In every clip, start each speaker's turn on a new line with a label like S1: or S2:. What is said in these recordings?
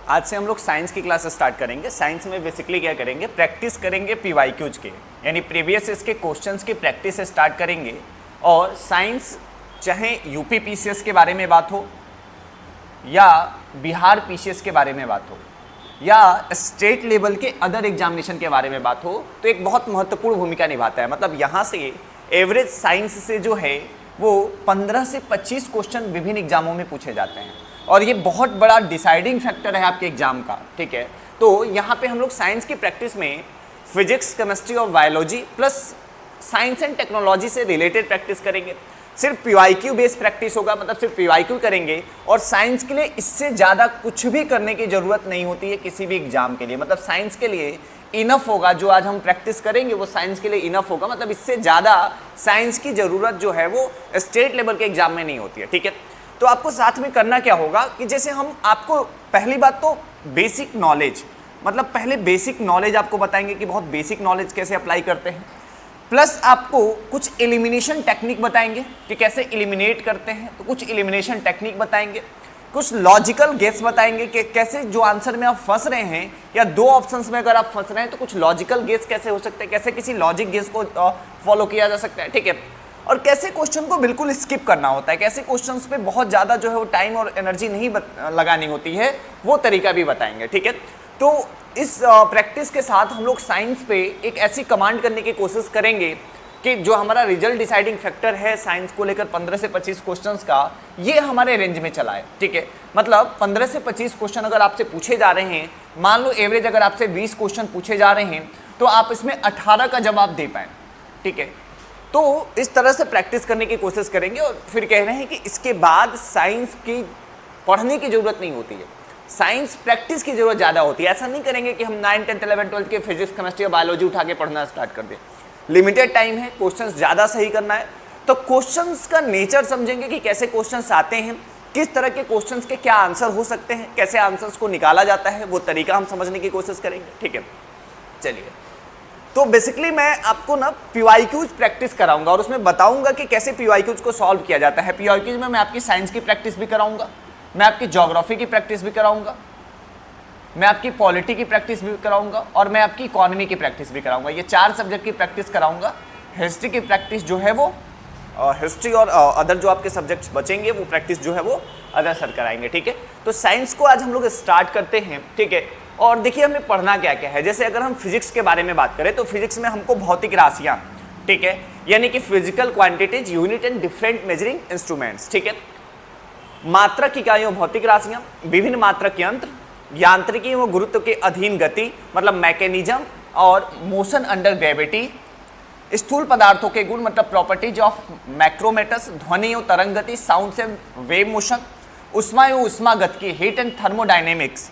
S1: आज से हम लोग साइंस की क्लास स्टार्ट करेंगे। साइंस में बेसिकली क्या करेंगे, प्रैक्टिस करेंगे पीवाईक्यूज के, यानी प्रीवियस इसके क्वेश्चंस की प्रैक्टिस स्टार्ट करेंगे। और साइंस चाहे यूपी पीसीएस के बारे में बात हो या बिहार पीसीएस के बारे में बात हो या स्टेट लेवल के अदर एग्जामिनेशन के बारे में बात हो, तो एक बहुत महत्वपूर्ण भूमिका निभाता है। मतलब यहाँ से एवरेज साइंस से जो है वो 15 से 25 क्वेश्चन विभिन्न एग्जामों में पूछे जाते हैं और ये बहुत बड़ा डिसाइडिंग फैक्टर है आपके एग्जाम का। ठीक है, तो यहाँ पे हम लोग साइंस की प्रैक्टिस में फिजिक्स, केमिस्ट्री और biology plus science and technology से रिलेटेड प्रैक्टिस करेंगे। सिर्फ पीवाईक्यू बेस्ड प्रैक्टिस होगा, मतलब सिर्फ पीवाईक्यू करेंगे और साइंस के लिए इससे ज़्यादा कुछ भी करने की ज़रूरत नहीं होती है किसी भी एग्जाम के लिए। मतलब साइंस के लिए इनफ होगा, जो आज हम प्रैक्टिस करेंगे वो साइंस के लिए इनफ होगा। मतलब इससे ज़्यादा साइंस की ज़रूरत जो है वो स्टेट लेवल के एग्जाम में नहीं होती है। ठीक है, तो आपको साथ में करना क्या होगा कि जैसे हम आपको पहली बात तो बेसिक नॉलेज, मतलब पहले बेसिक नॉलेज आपको बताएंगे कि बहुत बेसिक नॉलेज कैसे अप्लाई करते हैं, प्लस आपको कुछ एलिमिनेशन टेक्निक बताएंगे कि कैसे एलिमिनेट करते हैं, तो कुछ एलिमिनेशन टेक्निक बताएंगे, कुछ लॉजिकल गेस बताएंगे कि कैसे जो आंसर में आप फंस रहे हैं या दो ऑप्शंस में अगर आप फंस रहे हैं तो कुछ लॉजिकल गेस कैसे हो सकते हैं, कैसे किसी लॉजिक गेस को फॉलो किया जा सकता है। ठीक है, और कैसे क्वेश्चन को बिल्कुल स्किप करना होता है, कैसे क्वेश्चंस पे बहुत ज़्यादा जो है वो टाइम और एनर्जी नहीं लगानी होती है, वो तरीका भी बताएंगे। ठीक है, तो इस प्रैक्टिस के साथ हम लोग साइंस पे एक ऐसी कमांड करने की कोशिश करेंगे कि जो हमारा रिजल्ट डिसाइडिंग फैक्टर है साइंस को लेकर 15 से 25 क्वेश्चंस का, ये हमारे रेंज में चला है। ठीक है, मतलब 15 से 25 क्वेश्चन अगर आपसे पूछे जा रहे हैं, मान लो एवरेज अगर आपसे 20 क्वेश्चन पूछे जा रहे हैं तो आप इसमें 18 का जवाब दे पाएँ। ठीक है, तो इस तरह से प्रैक्टिस करने की कोशिश करेंगे और फिर कह रहे हैं कि इसके बाद साइंस की पढ़ने की ज़रूरत नहीं होती है, साइंस प्रैक्टिस की ज़रूरत ज़्यादा होती है। ऐसा नहीं करेंगे कि हम 9, 10, 11, 12 के फिजिक्स, केमिस्ट्री और बायोलॉजी उठा के पढ़ना स्टार्ट कर दें। लिमिटेड टाइम है, क्वेश्चंस ज़्यादा सही करना है, तो क्वेश्चंस का नेचर समझेंगे कि कैसे क्वेश्चंस आते हैं, किस तरह के क्वेश्चंस के क्या आंसर हो सकते हैं, कैसे आंसर्स को निकाला जाता है, वो तरीका हम समझने की कोशिश करेंगे। ठीक है, चलिए, तो बेसिकली मैं आपको ना पीवाईक्यूज प्रैक्टिस कराऊंगा और उसमें बताऊंगा कि कैसे पीवाईक्यूज को सॉल्व किया जाता है। पीवाईक्यूज में मैं आपकी साइंस की प्रैक्टिस भी कराऊंगा, मैं आपकी ज्योग्राफी की प्रैक्टिस भी कराऊंगा, मैं आपकी पॉलिटी की प्रैक्टिस भी कराऊंगा और मैं आपकी इकोनॉमी की प्रैक्टिस भी कराऊंगा। ये 4 सब्जेक्ट की प्रैक्टिस कराऊंगा। हिस्ट्री की प्रैक्टिस जो है वो हिस्ट्री और अदर जो आपके सब्जेक्ट्स बचेंगे वो प्रैक्टिस जो है वो अदर सर कराएंगे। ठीक है, तो साइंस को आज हम लोग स्टार्ट करते हैं। ठीक है, और देखिए हमें पढ़ना क्या क्या है। जैसे अगर हम फिजिक्स के बारे में बात करें तो फिजिक्स में हमको भौतिक राशियाँ, ठीक है, यानी कि physical quantities, unit and different measuring instruments. ठीक है, मात्रक इकाइयों भौतिक राशियाँ, विभिन्न मात्रक यंत्र, यांत्रिकी व गुरुत्व के अधीन गति मतलब मैकेनिज्म और मोशन अंडर ग्रेविटी, स्थूल पदार्थों के गुण मतलब प्रॉपर्टीज ऑफ मैक्रोमेटर्स, ध्वनि एवं तरंग गति, साउंड से वेव मोशन, उष्मा एवं उष्मागत की हीट एंड थर्मोडायनेमिक्स,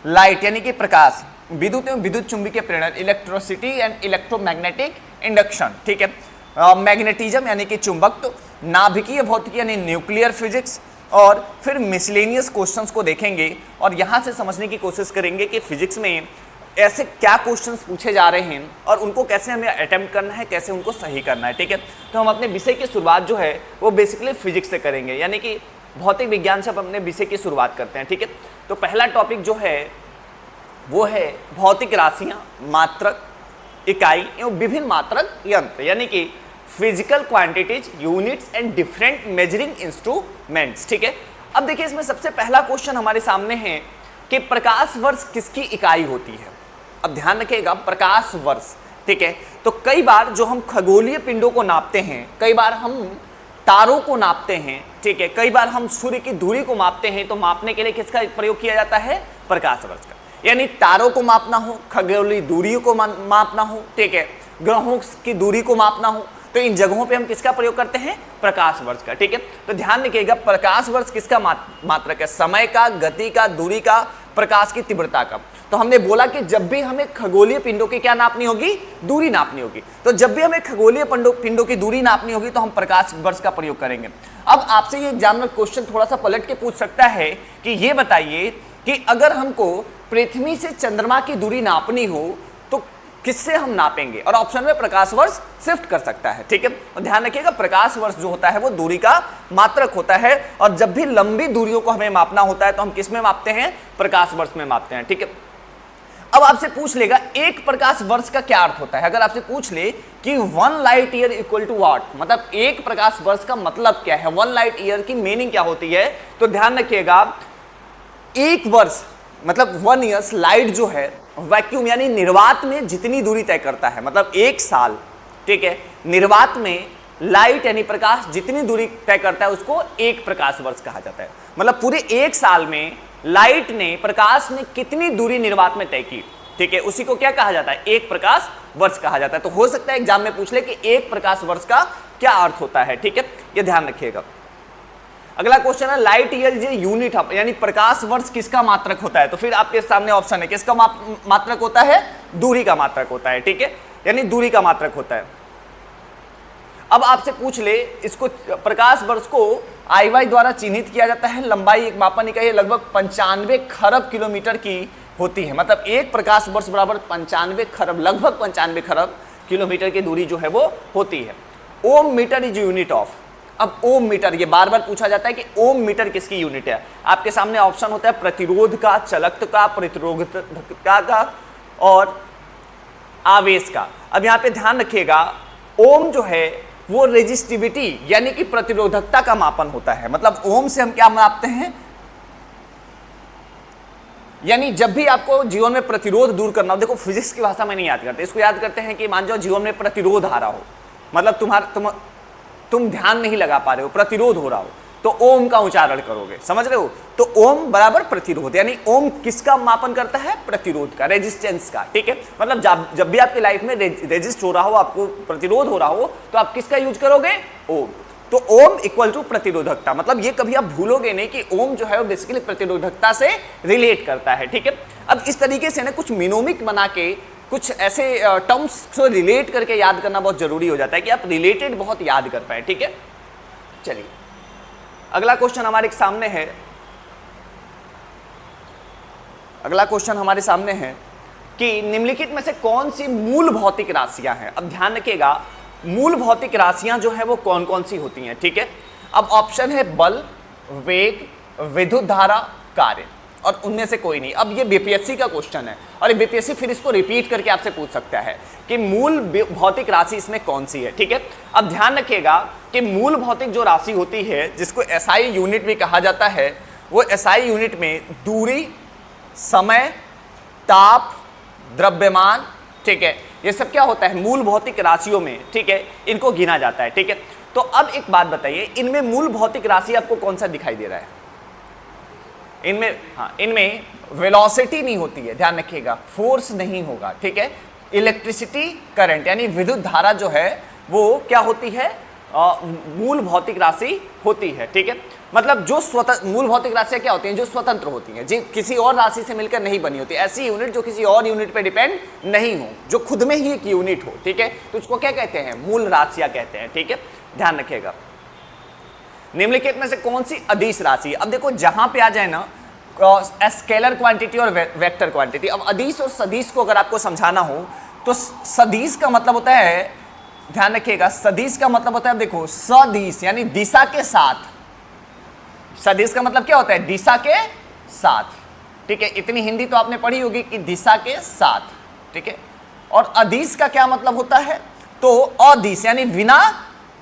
S1: लाइट यानी कि प्रकाश, विद्युत एवं विद्युत चुंबकीय प्रेरण, इलेक्ट्रिसिटी एंड इलेक्ट्रोमैग्नेटिक इंडक्शन। ठीक है, मैग्नेटिज्म यानी कि चुंबकत्व, नाभिकीय भौतिकी यानी न्यूक्लियर फिजिक्स, और फिर मिसलेनियस क्वेश्चंस को देखेंगे और यहाँ से समझने की कोशिश करेंगे कि फिजिक्स में ऐसे क्या क्वेश्चंस पूछे जा रहे हैं और उनको कैसे हमें अटेम्प्ट करना है, कैसे उनको सही करना है। ठीक है, तो हम अपने विषय की शुरुआत जो है वो बेसिकली फिजिक्स से करेंगे, यानी कि भौतिक विज्ञान से हम अपने विषय की शुरुआत करते हैं। ठीक है, तो पहला टॉपिक जो है वो है भौतिक राशियाँ, मात्रक, इकाई एवं विभिन्न मात्रक यंत्र, यानी कि physical quantities, units and different measuring instruments. ठीक है, अब देखिए इसमें सबसे पहला क्वेश्चन हमारे सामने है कि प्रकाश वर्ष किसकी इकाई होती है। अब ध्यान रखिएगा, प्रकाश वर्ष। ठीक है, तो कई बार जो हम खगोलीय पिंडों को नापते हैं, कई बार हम तारों को नापते हैं, ठीक है, कई बार हम सूर्य की दूरी को मापते हैं, तो मापने के लिए किसका प्रयोग किया जाता है, प्रकाश वर्ष का। यानी तारों को मापना हो, खगोलीय दूरी को मापना हो, ठीक है, ग्रहों की दूरी को मापना हो, तो इन जगहों पे हम किसका प्रयोग करते हैं, प्रकाश वर्ष का। ठीक है, तो ध्यान रखिएगा प्रकाश वर्ष किसका मात्रक है, समय का, गति का, दूरी का, प्रकाश की तीव्रता का। तो हमने बोला कि जब भी हमें खगोलीय पिंडों की क्या नापनी होगी, दूरी नापनी होगी, तो जब भी हमें खगोलीय पिंडों की दूरी नापनी होगी तो हम प्रकाश वर्ष का प्रयोग करेंगे। अब आपसे ये एग्जाम में क्वेश्चन थोड़ा सा पलट के पूछ सकता है कि ये बताइए कि अगर हमको पृथ्वी से चंद्रमा की दूरी नापनी हो तो किससे हम नापेंगे, और ऑप्शन में प्रकाश वर्ष शिफ्ट कर सकता है, ठीक है। और ध्यान रखिएगा प्रकाश वर्ष जो होता है वो दूरी का मात्रक होता है, और जब भी लंबी दूरियों को हमें मापना होता है तो हम किस में मापते हैं, प्रकाश वर्ष में मापते हैं, ठीक है। अब आपसे पूछ लेगा एक प्रकाश वर्ष का क्या अर्थ होता है। अगर आपसे पूछ ले कि 1 light year equal to what, मतलब एक प्रकाश वर्ष का मतलब क्या है, 1 लाइट ईयर की मीनिंग क्या होती है, तो ध्यान रखिएगा एक वर्ष मतलब 1 ईयर्स लाइट जो है वैक्यूम यानी निर्वात में जितनी दूरी तय करता है, मतलब एक साल, ठीक है, निर्वात में लाइट यानी प्रकाश जितनी दूरी तय करता है उसको एक प्रकाश वर्ष कहा जाता है। मतलब पूरे एक साल में लाइट ने, प्रकाश ने कितनी दूरी निर्वात में तय की, ठीक है, उसी को क्या कहा जाता है, एक प्रकाश वर्ष कहा जाता है। तो हो सकता है एग्जाम में पूछ ले कि एक प्रकाश वर्ष का क्या अर्थ होता है, ठीक है, ये ध्यान रखिएगा। अगला क्वेश्चन है light year is a unit of, यानी प्रकाश वर्ष किसका मात्रक होता है, तो फिर आपके सामने ऑप्शन है किसका मात्रक होता है, दूरी का मात्रक होता है, ठीक है, यानी दूरी का मात्रक होता है। अब आपसे पूछ ले इसको, प्रकाश वर्ष को IY द्वारा चिन्हित किया जाता है, लंबाई एक मापन इकाई है, लगभग 95 खरब किलोमीटर की होती है, मतलब एक प्रकाश वर्ष बराबर 95 खरब, लगभग 95 खरब किलोमीटर की दूरी जो है वो होती है। ओम मीटर इज यूनिट ऑफ, अब ओम मीटर, ये बार बार पूछा जाता है कि ओम मीटर किसकी यूनिट है। आपके सामने ऑप्शन होता है प्रतिरोध का, चलकत्व का, प्रतिरोधकता का और आवेश का। अब यहाँ पे ध्यान रखिएगा ओम जो है वो रेजिस्टिविटी यानी कि प्रतिरोधकता का मापन होता है, मतलब ओम से हम क्या मापते हैं, यानी जब भी आपको जीवन में प्रतिरोध दूर करना हो, देखो फिजिक्स की भाषा में नहीं याद करते, इसको याद करते हैं कि मान जाओ जीवन में प्रतिरोध आ रहा हो, मतलब तुम ध्यान नहीं लगा पा रहे हो, प्रतिरोध हो रहा हो, तो ओम का उच्चारण करोगे, समझ रहे हो। तो ओम बराबर प्रतिरोध, यानी ओम किसका मापन करता है, प्रतिरोध का, रेजिस्टेंस का, ठीक है। मतलब जब भी आपकी लाइफ में रेजिस्ट हो रहा हो, आपको प्रतिरोध हो रहा हो, तो आप किसका यूज करोगे, ओम। तो ओम इक्वल टू प्रतिरोधकता, मतलब ये कभी आप भूलोगे नहीं कि ओम जो है वो बेसिकली प्रतिरोधकता से रिलेट करता है, ठीक है। अब इस तरीके से ना कुछ मिनोमिक बना के कुछ ऐसे टर्म्स को रिलेट करके याद करना बहुत जरूरी हो जाता है कि आप रिलेटेड बहुत याद कर पाए, ठीक है। चलिए अगला क्वेश्चन हमारे सामने है, अगला क्वेश्चन हमारे सामने है कि निम्नलिखित में से कौन सी मूल भौतिक राशियां हैं। अब ध्यान रखिएगा मूल भौतिक राशियां जो है वो कौन कौन सी होती हैं, ठीक है। अब ऑप्शन है बल, वेग, विद्युत धारा, कार्य, और उनमें से कोई नहीं। अब ये बीपीएससी का क्वेश्चन है और बीपीएससी फिर इसको रिपीट करके आपसे पूछ सकता है कि मूल भौतिक राशि इसमें कौन सी है, ठीक है। अब ध्यान रखिएगा कि मूल भौतिक जो राशि होती है जिसको एसआई यूनिट भी कहा जाता है, वो एसआई यूनिट में दूरी, समय, ताप, द्रव्यमान, ठीक है, ये सब क्या होता है मूल भौतिक राशियों में, ठीक है, इनको गिना जाता है, ठीक है। तो अब एक बात बताइए, इनमें मूल भौतिक राशि आपको कौन सा दिखाई दे रहा है, इनमें, हाँ, इनमें वेलोसिटी नहीं होती है, ध्यान रखिएगा, फोर्स नहीं होगा, ठीक है। इलेक्ट्रिसिटी, करंट यानी विद्युत धारा जो है वो क्या होती है, मूल भौतिक राशि होती है, ठीक है। मतलब जो स्वतंत्र, मूल भौतिक राशियां क्या होती हैं, जो स्वतंत्र होती हैं, जो किसी और राशि से मिलकर नहीं बनी होती, ऐसी यूनिट जो किसी और यूनिट पे डिपेंड नहीं हो, जो खुद में ही एक यूनिट हो, ठीक है, तो उसको क्या कहते हैं, मूल राशियां कहते हैं, ठीक है, ध्यान रखिएगा। निम्नलिखित में से कौन सी अदिश राशि, अब देखो जहां पे आ जाए ना स्केलर क्वांटिटी और वेक्टर क्वांटिटी, अब अदिश और सदिश को अगर आपको समझाना हो तो सदिश का मतलब होता है, ध्यान रखिएगा, सदिश का मतलब होता है, देखो सदिश यानी दिशा के साथ, सदिश का मतलब क्या होता है, दिशा के साथ, ठीक है, इतनी हिंदी तो आपने पढ़ी होगी कि दिशा के साथ, ठीक है। और अदिश का क्या मतलब होता है, तो अदिश यानी बिना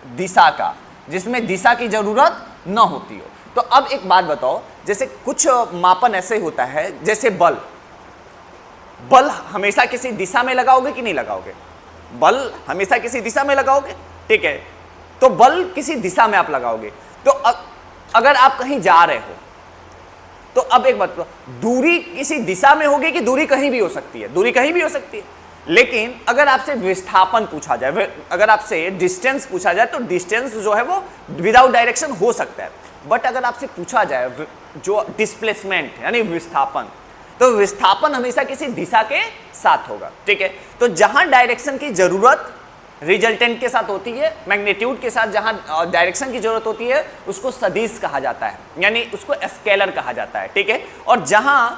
S1: दिशा का, जिसमें दिशा की जरूरत न होती हो। तो अब एक बात बताओ, जैसे कुछ मापन ऐसे होता है, जैसे बल, बल हमेशा किसी दिशा में लगाओगे कि नहीं लगाओगे, बल हमेशा किसी दिशा में लगाओगे, ठीक है, तो बल किसी दिशा में आप लगाओगे। तो अगर आप कहीं जा रहे हो तो अब एक बात, दूरी किसी दिशा में होगी कि दूरी कहीं भी हो सकती है, दूरी कहीं भी हो सकती है, लेकिन अगर आपसे विस्थापन पूछा जाए, अगर आपसे डिस्टेंस पूछा जाए तो डिस्टेंस जो है वो विदाउट डायरेक्शन हो सकता है, बट अगर आपसे पूछा जाए जो डिस्प्लेसमेंट यानी विस्थापन, तो विस्थापन हमेशा किसी दिशा के साथ होगा, ठीक है। तो जहां डायरेक्शन की जरूरत रिजल्टेंट के साथ होती है, मैग्नीट्यूड के साथ जहां डायरेक्शन की जरूरत होती है उसको सदिश कहा जाता है, यानी उसको स्केलर कहा जाता है, ठीक है। और जहां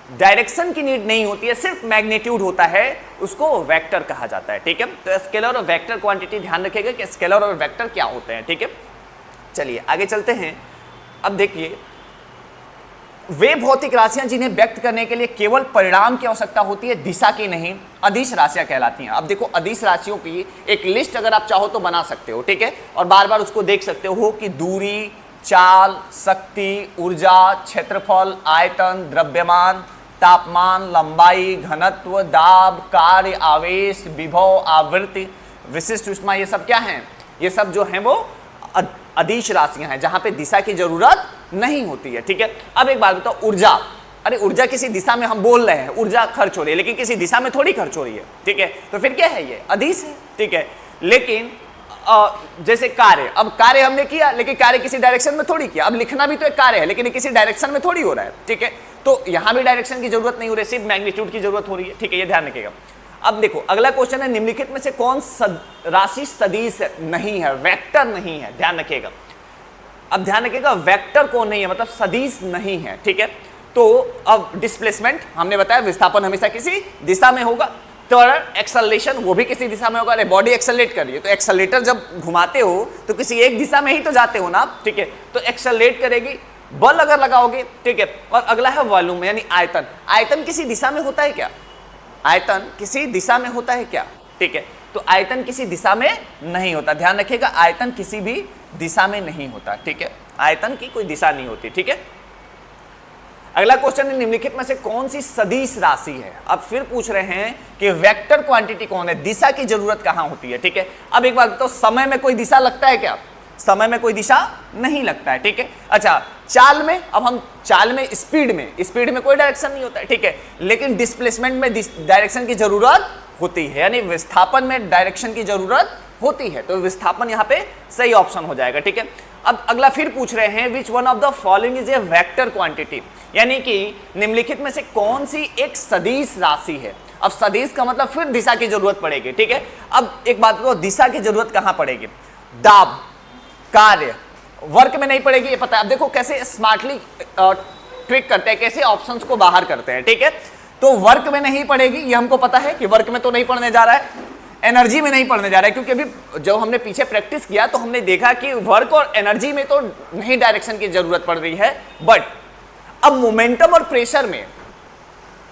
S1: डायरेक्शन की नीड नहीं होती है, सिर्फ मैग्नीट्यूड होता है, उसको वेक्टर कहा जाता है। ठीक है, तो स्केलर और वेक्टर क्वांटिटी ध्यान रखिएगा कि स्केलर और वेक्टर क्या होते हैं। ठीक है, चलिए आगे चलते हैं। अब देखिए, वे भौतिक राशियां जिन्हें व्यक्त करने के लिए केवल परिणाम की आवश्यकता होती है, दिशा की नहीं, अदिश राशियां कहलाती हैं। अब देखो, अदिश राशियों की एक लिस्ट अगर आप चाहो तो बना सकते हो। ठीक है, और बार बार उसको देख सकते हो कि दूरी, चाल, शक्ति, ऊर्जा, क्षेत्रफल, आयतन, द्रव्यमान, तापमान, लंबाई, घनत्व, दाब, कार्य, आवेश, विभव, आवृत्ति, विशिष्ट ऊष्मा, ये सब क्या हैं? ये सब जो हैं वो अदिश राशियां हैं जहां पे दिशा की जरूरत नहीं होती है। ठीक है, अब एक बात बताओ, ऊर्जा, अरे ऊर्जा किसी दिशा में हम बोल रहे हैं ऊर्जा खर्च हो रही है, लेकिन किसी दिशा में थोड़ी खर्च हो रही है। ठीक है, तो फिर क्या है? ये अदिश है। ठीक है, लेकिन जैसे कार्य, अब कार्य हमने किया लेकिन कार्य किसी डायरेक्शन में थोड़ी किया। अब लिखना भी तो एक कार्य है, लेकिन किसी डायरेक्शन में थोड़ी हो रहा है। ठीक है, तो यहां भी डायरेक्शन की जरूरत नहीं हो रही, सिर्फ मैग्नीट्यूड की जरूरत हो रही है। ठीक है, ये ध्यान रखिएगा। अब देखो, अगला क्वेश्चन है, निम्नलिखित में से कौन राशि सदिश नहीं है, वेक्टर नहीं है? ध्यान रखिएगा। अब ध्यान रखिएगा, वेक्टर कौन नहीं है, मतलब सदिश नहीं है। ठीक है, तो अब डिस्प्लेसमेंट हमने बताया, विस्थापन हमेशा किसी दिशा में होगा। तो एक्सेलरेशन वो भी किसी दिशा में होगा। अरे बॉडी एक्सेलरेट कर रही है तो एक्सेलरेटर जब घुमाते हो तो किसी एक दिशा में ही तो जाते हो ना। ठीक है, तो एक्सेलरेट करेगी, बल अगर लगाओगे। ठीक है, और अगला है वॉल्यूम यानी आयतन। आयतन किसी दिशा में होता है क्या? आयतन किसी दिशा में होता है क्या? ठीक है, तो आयतन किसी दिशा में नहीं होता। ध्यान रखिएगा, आयतन किसी भी दिशा में नहीं होता। ठीक है, आयतन की कोई दिशा नहीं होती। ठीक है, अगला क्वेश्चन है, निम्नलिखित में से कौन सी सदिश राशि है? अब फिर पूछ रहे हैं कि वेक्टर क्वांटिटी कौन है, दिशा की जरूरत कहां होती है? ठीक है, अब एक बात बताओ, समय में कोई दिशा लगता है क्या? समय में कोई दिशा नहीं लगता है। ठीक है, अच्छा चाल में, अब हम चाल में, स्पीड में कोई डायरेक्शन नहीं होता है। ठीक है, लेकिन डिस्प्लेसमेंट में डायरेक्शन की जरूरत होती है, यानी विस्थापन में डायरेक्शन की जरूरत होती है, तो विस्थापन यहाँ पे सही ऑप्शन हो जाएगा। ठीक है, अब अगला फिर पूछ रहे हैं, which one of the following is a vector quantity, यानी कि निम्नलिखित में से कौन सी एक सदिश राशि है? अब सदिश का मतलब फिर दिशा की जरूरत पड़ेगी। ठीक है, अब एक बात बताओ, दिशा की जरूरत कहां पड़ेगी? दाब, कार्य, वर्क में नहीं पड़ेगी, ये पता है। अब देखो कैसे स्मार्टली ट्रिक करते हैं, कैसे ऑप्शंस को बाहर करते हैं। ठीक है, तो वर्क में नहीं पड़ेगी, ये हमको पता है कि वर्क में तो नहीं पड़ने जा रहा है। एनर्जी में नहीं पड़ने जा रहा है, क्योंकि अभी जब हमने पीछे प्रैक्टिस किया तो हमने देखा कि वर्क और एनर्जी में तो नहीं डायरेक्शन की जरूरत पड़ रही है। बट अब मोमेंटम और प्रेशर में,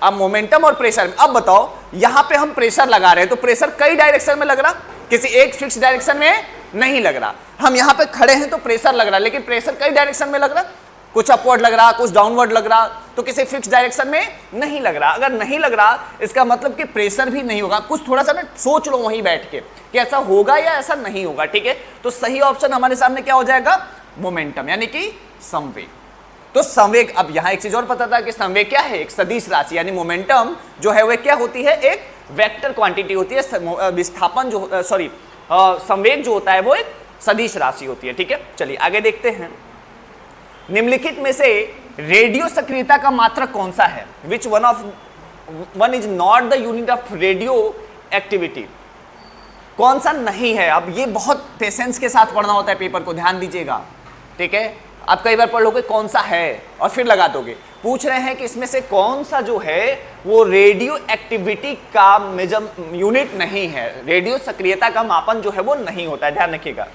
S1: अब बताओ, यहां पे हम प्रेशर लगा रहे हैं तो प्रेशर कई डायरेक्शन में लग रहा, किसी एक फिक्स डायरेक्शन में नहीं लग रहा। हम यहां पे खड़े हैं तो प्रेशर लग रहा, लेकिन प्रेशर कई डायरेक्शन में लग रहा, कुछ अपवर्ड लग रहा, कुछ डाउनवर्ड लग रहा, तो किसी फिक्स डायरेक्शन में नहीं लग रहा। अगर नहीं लग रहा, इसका मतलब कि प्रेशर भी नहीं होगा। कुछ थोड़ा सा ना सोच लो वहीं बैठ के कि ऐसा होगा या ऐसा नहीं होगा। ठीक है, तो सही ऑप्शन हमारे सामने क्या हो जाएगा? मोमेंटम, यानी कि संवेग। तो संवेग, अब यहां एक चीज और पता था कि संवेग क्या है? एक सदिश राशि, यानी मोमेंटम जो है वह क्या होती है? एक वेक्टर क्वांटिटी होती है। विस्थापन जो संवेग जो होता है वो एक सदिश राशि होती है। ठीक है, चलिए आगे देखते हैं। निम्नलिखित में से रेडियो सक्रियता का मात्रक कौन सा है? Which one is not the unit of radio activity? कौन सा नहीं है? अब ये बहुत पेशेंस के साथ पढ़ना होता है पेपर को, ध्यान दीजिएगा। ठीक है, आप कई बार पढ़ लोगे कौन सा है और फिर लगा दोगे। पूछ रहे हैं कि इसमें से कौन सा जो है वो रेडियो एक्टिविटी का यूनिट नहीं है, रेडियो सक्रियता का मापन जो है वो नहीं होता है। ध्यान रखिएगा,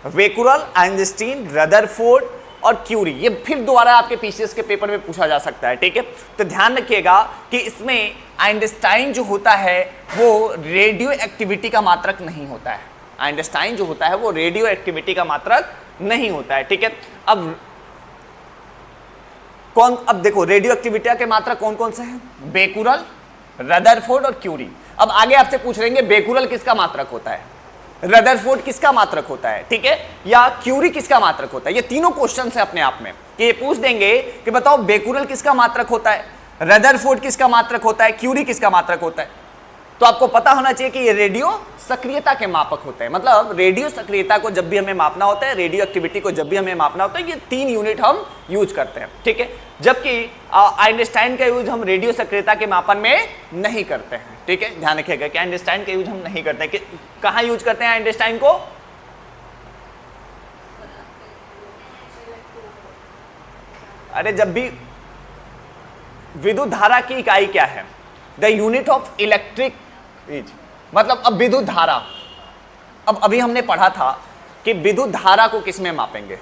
S1: बेकुरल, आइंस्टीन, रदरफोर्ड और क्यूरी, ये फिर दोबारा आपके पीसीएस के पेपर में पूछा जा सकता है। ठीक है, तो ध्यान रखिएगा कि इसमें आइंस्टाइन जो होता है वो रेडियो एक्टिविटी का मात्रक नहीं होता है। आइंस्टाइन जो होता है वो रेडियो एक्टिविटी का मात्रक नहीं होता है। ठीक है, अब देखो रेडियो एक्टिविटी के मात्रक कौन कौन से हैं? बेकुरल, रदरफोर्ड और क्यूरी। अब आगे आपसे पूछ रहे हैं बेकुरल किसका मात्रक होता है, रदरफोर्ड किसका मात्रक होता है, ठीक है, या क्यूरी किसका मात्रक होता है। ये तीनों क्वेश्चन है अपने आप में कि ये पूछ देंगे कि बताओ बेकुरल किसका मात्रक होता है, रदरफोर्ड किसका मात्रक होता है, क्यूरी किसका मात्रक होता है। तो आपको पता होना चाहिए कि ये रेडियो सक्रियता के मापक होते हैं। मतलब रेडियो सक्रियता को जब भी हमें मापना होता है, रेडियो एक्टिविटी को जब भी हमें मापना होता है, ये 3 यूनिट हम यूज करते हैं। ठीक है, जबकि आइंस्टाइन का यूज हम रेडियो सक्रियता के मापन में नहीं करते हैं। ठीक है, ध्यान रखिएगा कि आइंस्टाइन का यूज हम नहीं करते हैं। कहां यूज करते हैं आइंस्टाइन को? अरे जब भी विद्युत धारा की इकाई क्या है? The unit of electric is, मतलब अब विद्युत धारा, अब अभी हमने पढ़ा था कि विद्युत धारा को किस में मापेंगे,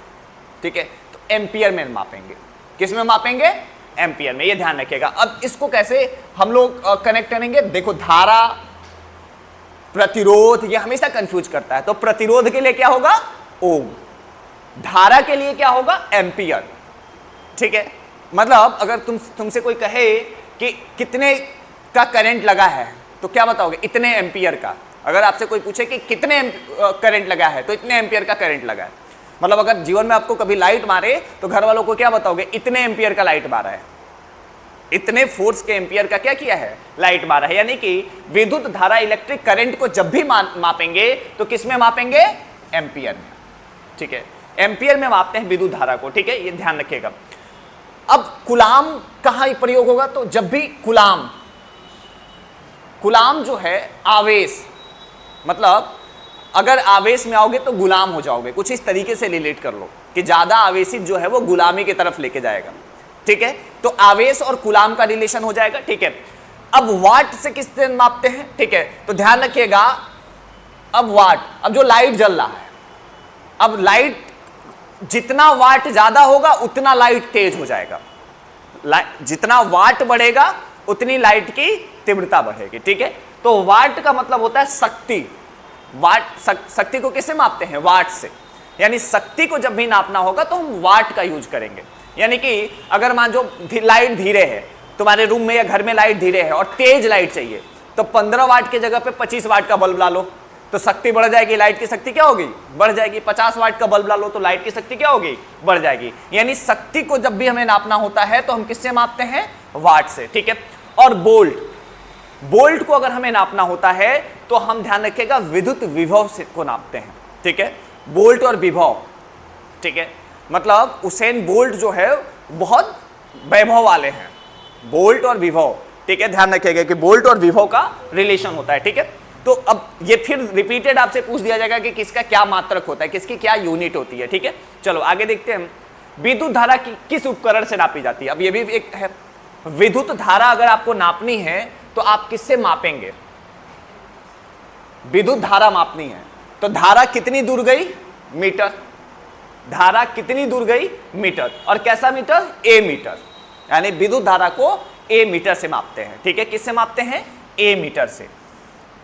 S1: ठीक है, तो एम्पियर में मापेंगे। किस में मापेंगे? एम्पियर में, ये ध्यान रखिएगा। अब इसको कैसे हम लोग कनेक्ट करेंगे? देखो, धारा, प्रतिरोध, ये हमेशा कंफ्यूज करता है। तो प्रतिरोध के लिए क्या होगा? ओम। धारा के लिए क्या होगा? एम्पियर, ठीक है। मतलब अगर तुमसे कोई कहे कि कितने का करंट लगा है, तो क्या बताओगे? इतने एम्पियर का। अगर आपसे कोई पूछे कि कितने करंट लगा है, तो इतने एम्पियर का करंट लगा है। मतलब अगर जीवन में आपको कभी लाइट मारे तो घर वालों को क्या बताओगे? इतने एम्पियर का लाइट मारा है, इतने फोर्स के एम्पियर का क्या किया है? लाइट मारा है। यानी कि विद्युत धारा, इलेक्ट्रिक करंट को जब भी मापेंगे तो किस में मापेंगे? एम्पियर में, ठीक है। एम्पियर में मापते हैं विद्युत धारा को, ठीक है, ये ध्यान रखिएगा। अब कूलाम कहां प्रयोग होगा? तो जब भी कूलाम जो है आवेश, मतलब अगर आवेश में आओगे तो गुलाम हो जाओगे। कुछ इस तरीके से रिलेट कर लो कि ज्यादा आवेशित जो है वो गुलामी की तरफ लेके जाएगा, ठीक है। तो आवेश और कूलाम का रिलेशन हो जाएगा, ठीक है। अब वाट से किस से मापते हैं? ठीक है, तो ध्यान रखिएगा। अब वाट, अब जो लाइट जल रहा है, अब लाइट जितना वाट ज्यादा होगा उतना लाइट तेज हो जाएगा। जितना वाट बढ़ेगा उतनी लाइट की तीव्रता बढ़ेगी, ठीक है। तो वाट का मतलब होता है शक्ति। वाट, शक्ति को किससे मापते हैं? वाट से। यानी शक्ति को जब भी नापना होगा तो हम वाट का यूज करेंगे। यानी कि अगर मान जो लाइट धीरे है, तुम्हारे रूम में या घर में लाइट धीरे है और तेज लाइट चाहिए, तो 15 वाट की जगह पे 25 वाट का बल्ब ला लो तो शक्ति बढ़ जाएगी। लाइट की शक्ति क्या होगी? बढ़ जाएगी। 50 वाट का बल्ब ला लो तो लाइट की शक्ति क्या होगी? बढ़ जाएगी। यानी शक्ति को जब भी हमें नापना होता है तो हम किससे मापते हैं? वाट से, ठीक है। और बोल्ट को अगर हमें नापना होता है तो हम ध्यान रखिएगा विद्युत विभव से को नापते हैं, ठीक है। बोल्ट और विभव, ठीक है। मतलब उसेन बोल्ट जो है बहुत वैभव वाले हैं, बोल्ट और विभव, ठीक है। ध्यान रखिएगा कि बोल्ट और विभव का रिलेशन होता है, ठीक है। तो अब ये फिर रिपीटेड आपसे पूछ दिया जाएगा कि किसका क्या मात्रक होता है, किसकी क्या यूनिट होती है, ठीक है। चलो आगे देखते हैं। विद्युत धारा की किस उपकरण से नापी जाती है? अब ये भी एक है, विद्युत धारा अगर आपको नापनी है तो आप किससे मापेंगे? विद्युत धारा मापनी है तो धारा कितनी दूर गई? मीटर। धारा कितनी दूर गई? मीटर। और कैसा मीटर? ए मीटर। यानी विद्युत धारा को ए मीटर से मापते हैं, ठीक है। किससे मापते हैं? ए मीटर से।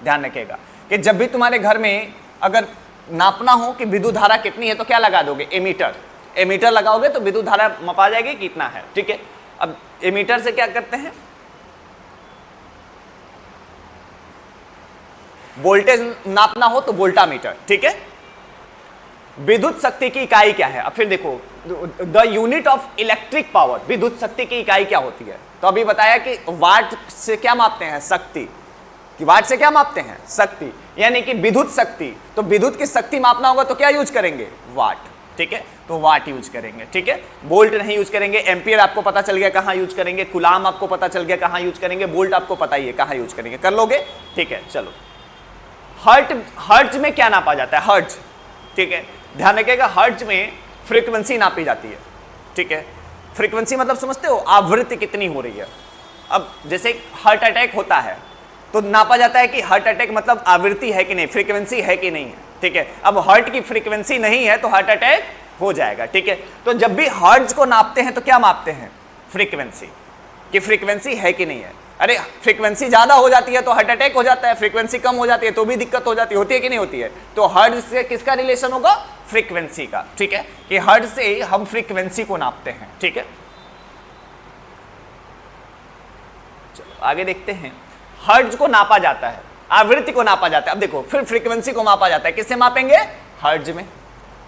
S1: ध्यान रखिएगा कि जब भी तुम्हारे घर में अगर नापना हो कि विद्युत धारा कितनी है तो क्या लगा दोगे? एमीटर। एमीटर लगाओगे तो विद्युत धारा मापा जाएगी कितना है, ठीक है। अब एमीटर से क्या करते हैं? वोल्टेज नापना हो तो वोल्टामीटर, ठीक है। विद्युत शक्ति की इकाई क्या है? अब फिर देखो, the unit of electric power, विद्युत शक्ति की इकाई क्या होती है? तो अभी बताया कि वाट से क्या मापते हैं? शक्ति। कि वाट से क्या मापते हैं? शक्ति। यानी कि विद्युत शक्ति, तो विद्युत की शक्ति मापना होगा तो क्या यूज करेंगे? वाट, ठीक है। तो वाट यूज करेंगे, ठीक है। वोल्ट नहीं यूज करेंगे। एम्पियर आपको पता चल गया कहां यूज करेंगे, कूलाम आपको पता चल गया कहां यूज करेंगे, वोल्ट आपको पता ही है कहां यूज करेंगे, कर लोगे, ठीक है। चलो, हर्ट्ज में क्या नापा जाता है? हर्ट्ज, ठीक है। ध्यान रखिएगा, हर्ट्ज में फ्रीक्वेंसी नापी जाती है, ठीक है। फ्रीक्वेंसी मतलब समझते हो? आवृत्ति कितनी हो रही है। अब जैसे हार्ट अटैक होता है तो नापा जाता है कि हार्ट अटैक मतलब आवृत्ति है कि नहीं, फ्रीक्वेंसी है कि नहीं है, ठीक है। अब हार्ट की फ्रीक्वेंसी नहीं है तो हार्ट अटैक हो जाएगा, ठीक है। तो जब भी हर्ट्ज को नापते हैं तो क्या मापते हैं? फ्रीक्वेंसी, कि फ्रीक्वेंसी है कि नहीं है। अरे फ्रीक्वेंसी ज्यादा हो जाती है तो हार्ट अटैक हो जाता है, फ्रीक्वेंसी कम हो जाती है तो भी दिक्कत हो जाती होती है कि नहीं होती है। तो हर्ट्ज से किसका रिलेशन होगा? फ्रीक्वेंसी का, ठीक है। कि हर्ट्ज से हम फ्रीक्वेंसी को नापते हैं, ठीक है। चलो आगे देखते हैं। हर्ट्ज को नापा जाता है, आवृत्ति को नापा जाता है। अब देखो, फिर फ्रीक्वेंसी को मापा जाता है, किससे मापेंगे? हर्ट्ज में।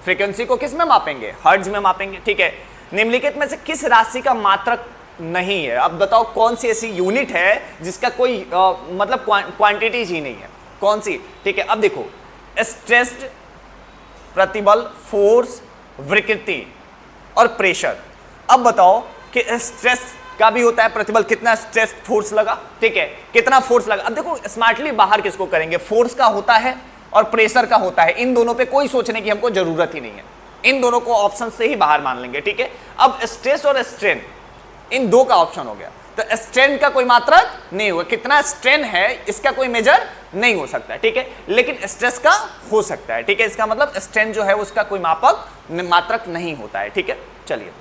S1: फ्रीक्वेंसी को किस में मापेंगे? हर्ट्ज में मापेंगे, ठीक है। निम्नलिखित में से किस राशि का मात्रक नहीं है? अब बताओ कौन सी ऐसी यूनिट है जिसका कोई मतलब क्वांटिटीज ही नहीं है, कौन सी? ठीक है। अब देखो, स्ट्रेस, प्रतिबल, फोर्स, विकृति और प्रेशर। अब बताओ कि स्ट्रेस का भी होता है प्रतिबल, कितना स्ट्रेस फोर्स लगा, ठीक है, कितना फोर्स लगा। अब देखो स्मार्टली बाहर किसको करेंगे? फोर्स का होता है और प्रेशर का होता है। इन दोनों पे कोई सोचने की हमको जरूरत ही नहीं है, इन दोनों को ऑप्शन से ही बाहर मान लेंगे, ठीक है। अब स्ट्रेस और स्ट्रेन, इन दो का ऑप्शन हो गया। तो स्ट्रेन का कोई मात्रक नहीं होगा, कितना स्ट्रेन है इसका कोई मेजर नहीं हो सकता, ठीक है, लेकिन स्ट्रेस का हो सकता है, ठीक है, इसका मतलब स्ट्रेन जो है उसका कोई मात्रक नहीं होता है, ठीक है। चलिए,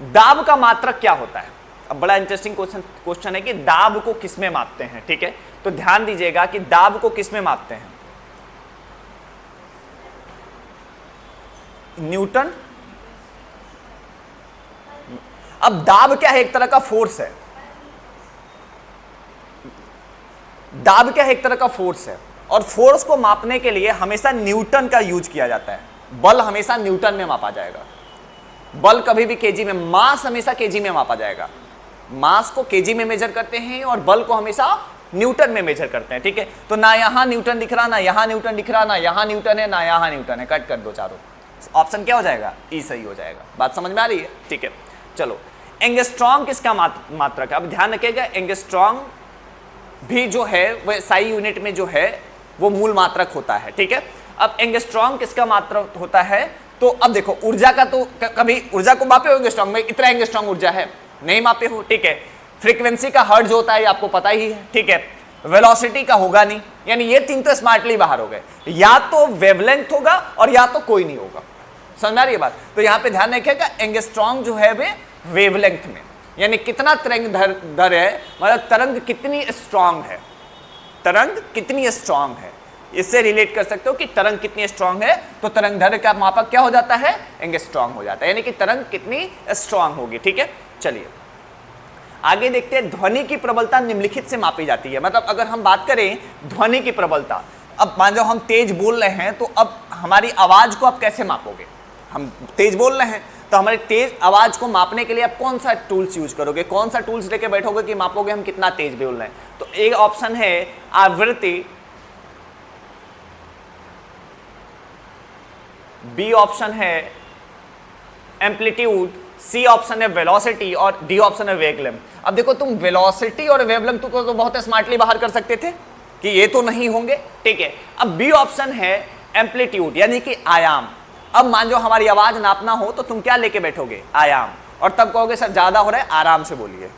S1: दाब का मात्रक क्या होता है? अब बड़ा इंटरेस्टिंग क्वेश्चन है कि दाब को किस में मापते हैं, ठीक है, तो ध्यान दीजिएगा कि दाब को किस में मापते हैं, न्यूटन। अब दाब क्या है? एक तरह का फोर्स है, दाब क्या है? एक तरह का फोर्स है, और फोर्स को मापने के लिए हमेशा न्यूटन का यूज किया जाता है। बल हमेशा न्यूटन में मापा जाएगा, बल कभी भी केजी में, मास हमेशा केजी में मापा जाएगा, मास को केजी में मेजर करते हैं और बल को हमेशा न्यूटन में मेजर करते हैं, ठीक है। तो ना यहां न्यूटन दिख रहा, ना यहां न्यूटन दिख रहा, ना यहां न्यूटन है, ना यहां न्यूटन है, कट कर दो चारों, ऑप्शन क्या हो जाएगा? ई सही हो जाएगा। बात समझ में आ रही है? ठीक है, चलो, एंगस्ट्रॉम किसका मात्रक है? अब ध्यान रखिएगा, एंगस्ट्रॉम भी जो है वह SI यूनिट में जो है वो मूल मात्रक होता है, ठीक है। अब एंगस्ट्रॉम किसका मात्रक होता है? तो अब देखो, ऊर्जा का तो कभी ऊर्जा को मापे हो एंगस्ट्रॉम में? इतना एंगस्ट्रॉम ऊर्जा है, नहीं मापे हो, ठीक है। फ्रीक्वेंसी का हर्ट्ज होता है, आपको पता ही है, ठीक है। वेलोसिटी का होगा नहीं, यानी ये तीन तो स्मार्टली बाहर हो गए, या तो वेवलेंथ होगा और या तो कोई नहीं होगा। समझ में आ रही है बात? तो यहां पे ध्यान रखिएगा, एंगस्ट्रॉम जो है वे वेवलेंथ में, यानी कितना तरंग दर है, मतलब तरंग कितनी स्ट्रांग है, तरंग कितनी स्ट्रांग है, इससे रिलेट कर सकते हो कि तरंग कितनी स्ट्रांग है, तो तरंग दैर्घ्य का मापक क्या हो जाता है? एंगस्ट्रॉम हो जाता है, यानी कि तरंग कितनी स्ट्रांग होगी, ठीक है। चलिए आगे देखते हैं, ध्वनि की प्रबलता निम्नलिखित से मापी जाती है। मतलब अगर हम बात करें ध्वनि की प्रबलता, अब मान लो हम तेज बोल रहे हैं, तो अब हमारी आवाज को आप कैसे मापोगे? हम तेज बोल रहे हैं, तो हमारी तेज आवाज को मापने के लिए आप कौन सा टूल्स यूज करोगे, कौन सा टूल्स लेके बैठोगे कि मापोगे हम कितना तेज बोल रहे हैं? तो एक ऑप्शन है आवृत्ति, बी ऑप्शन है एम्पलीट्यूड, सी ऑप्शन है वेलोसिटी और डी ऑप्शन है वेवलेंथ। अब देखो, तुम वेलोसिटी और वेवलेंथ को तो बहुत स्मार्टली बाहर कर सकते थे कि ये तो नहीं होंगे, ठीक है। अब बी ऑप्शन है एम्पलीट्यूड, यानी कि आयाम। अब मान लो हमारी आवाज नापना हो तो तुम क्या लेके बैठोगे? आयाम, और तब कहोगे सर ज्यादा हो रहा है, आराम से बोलिए।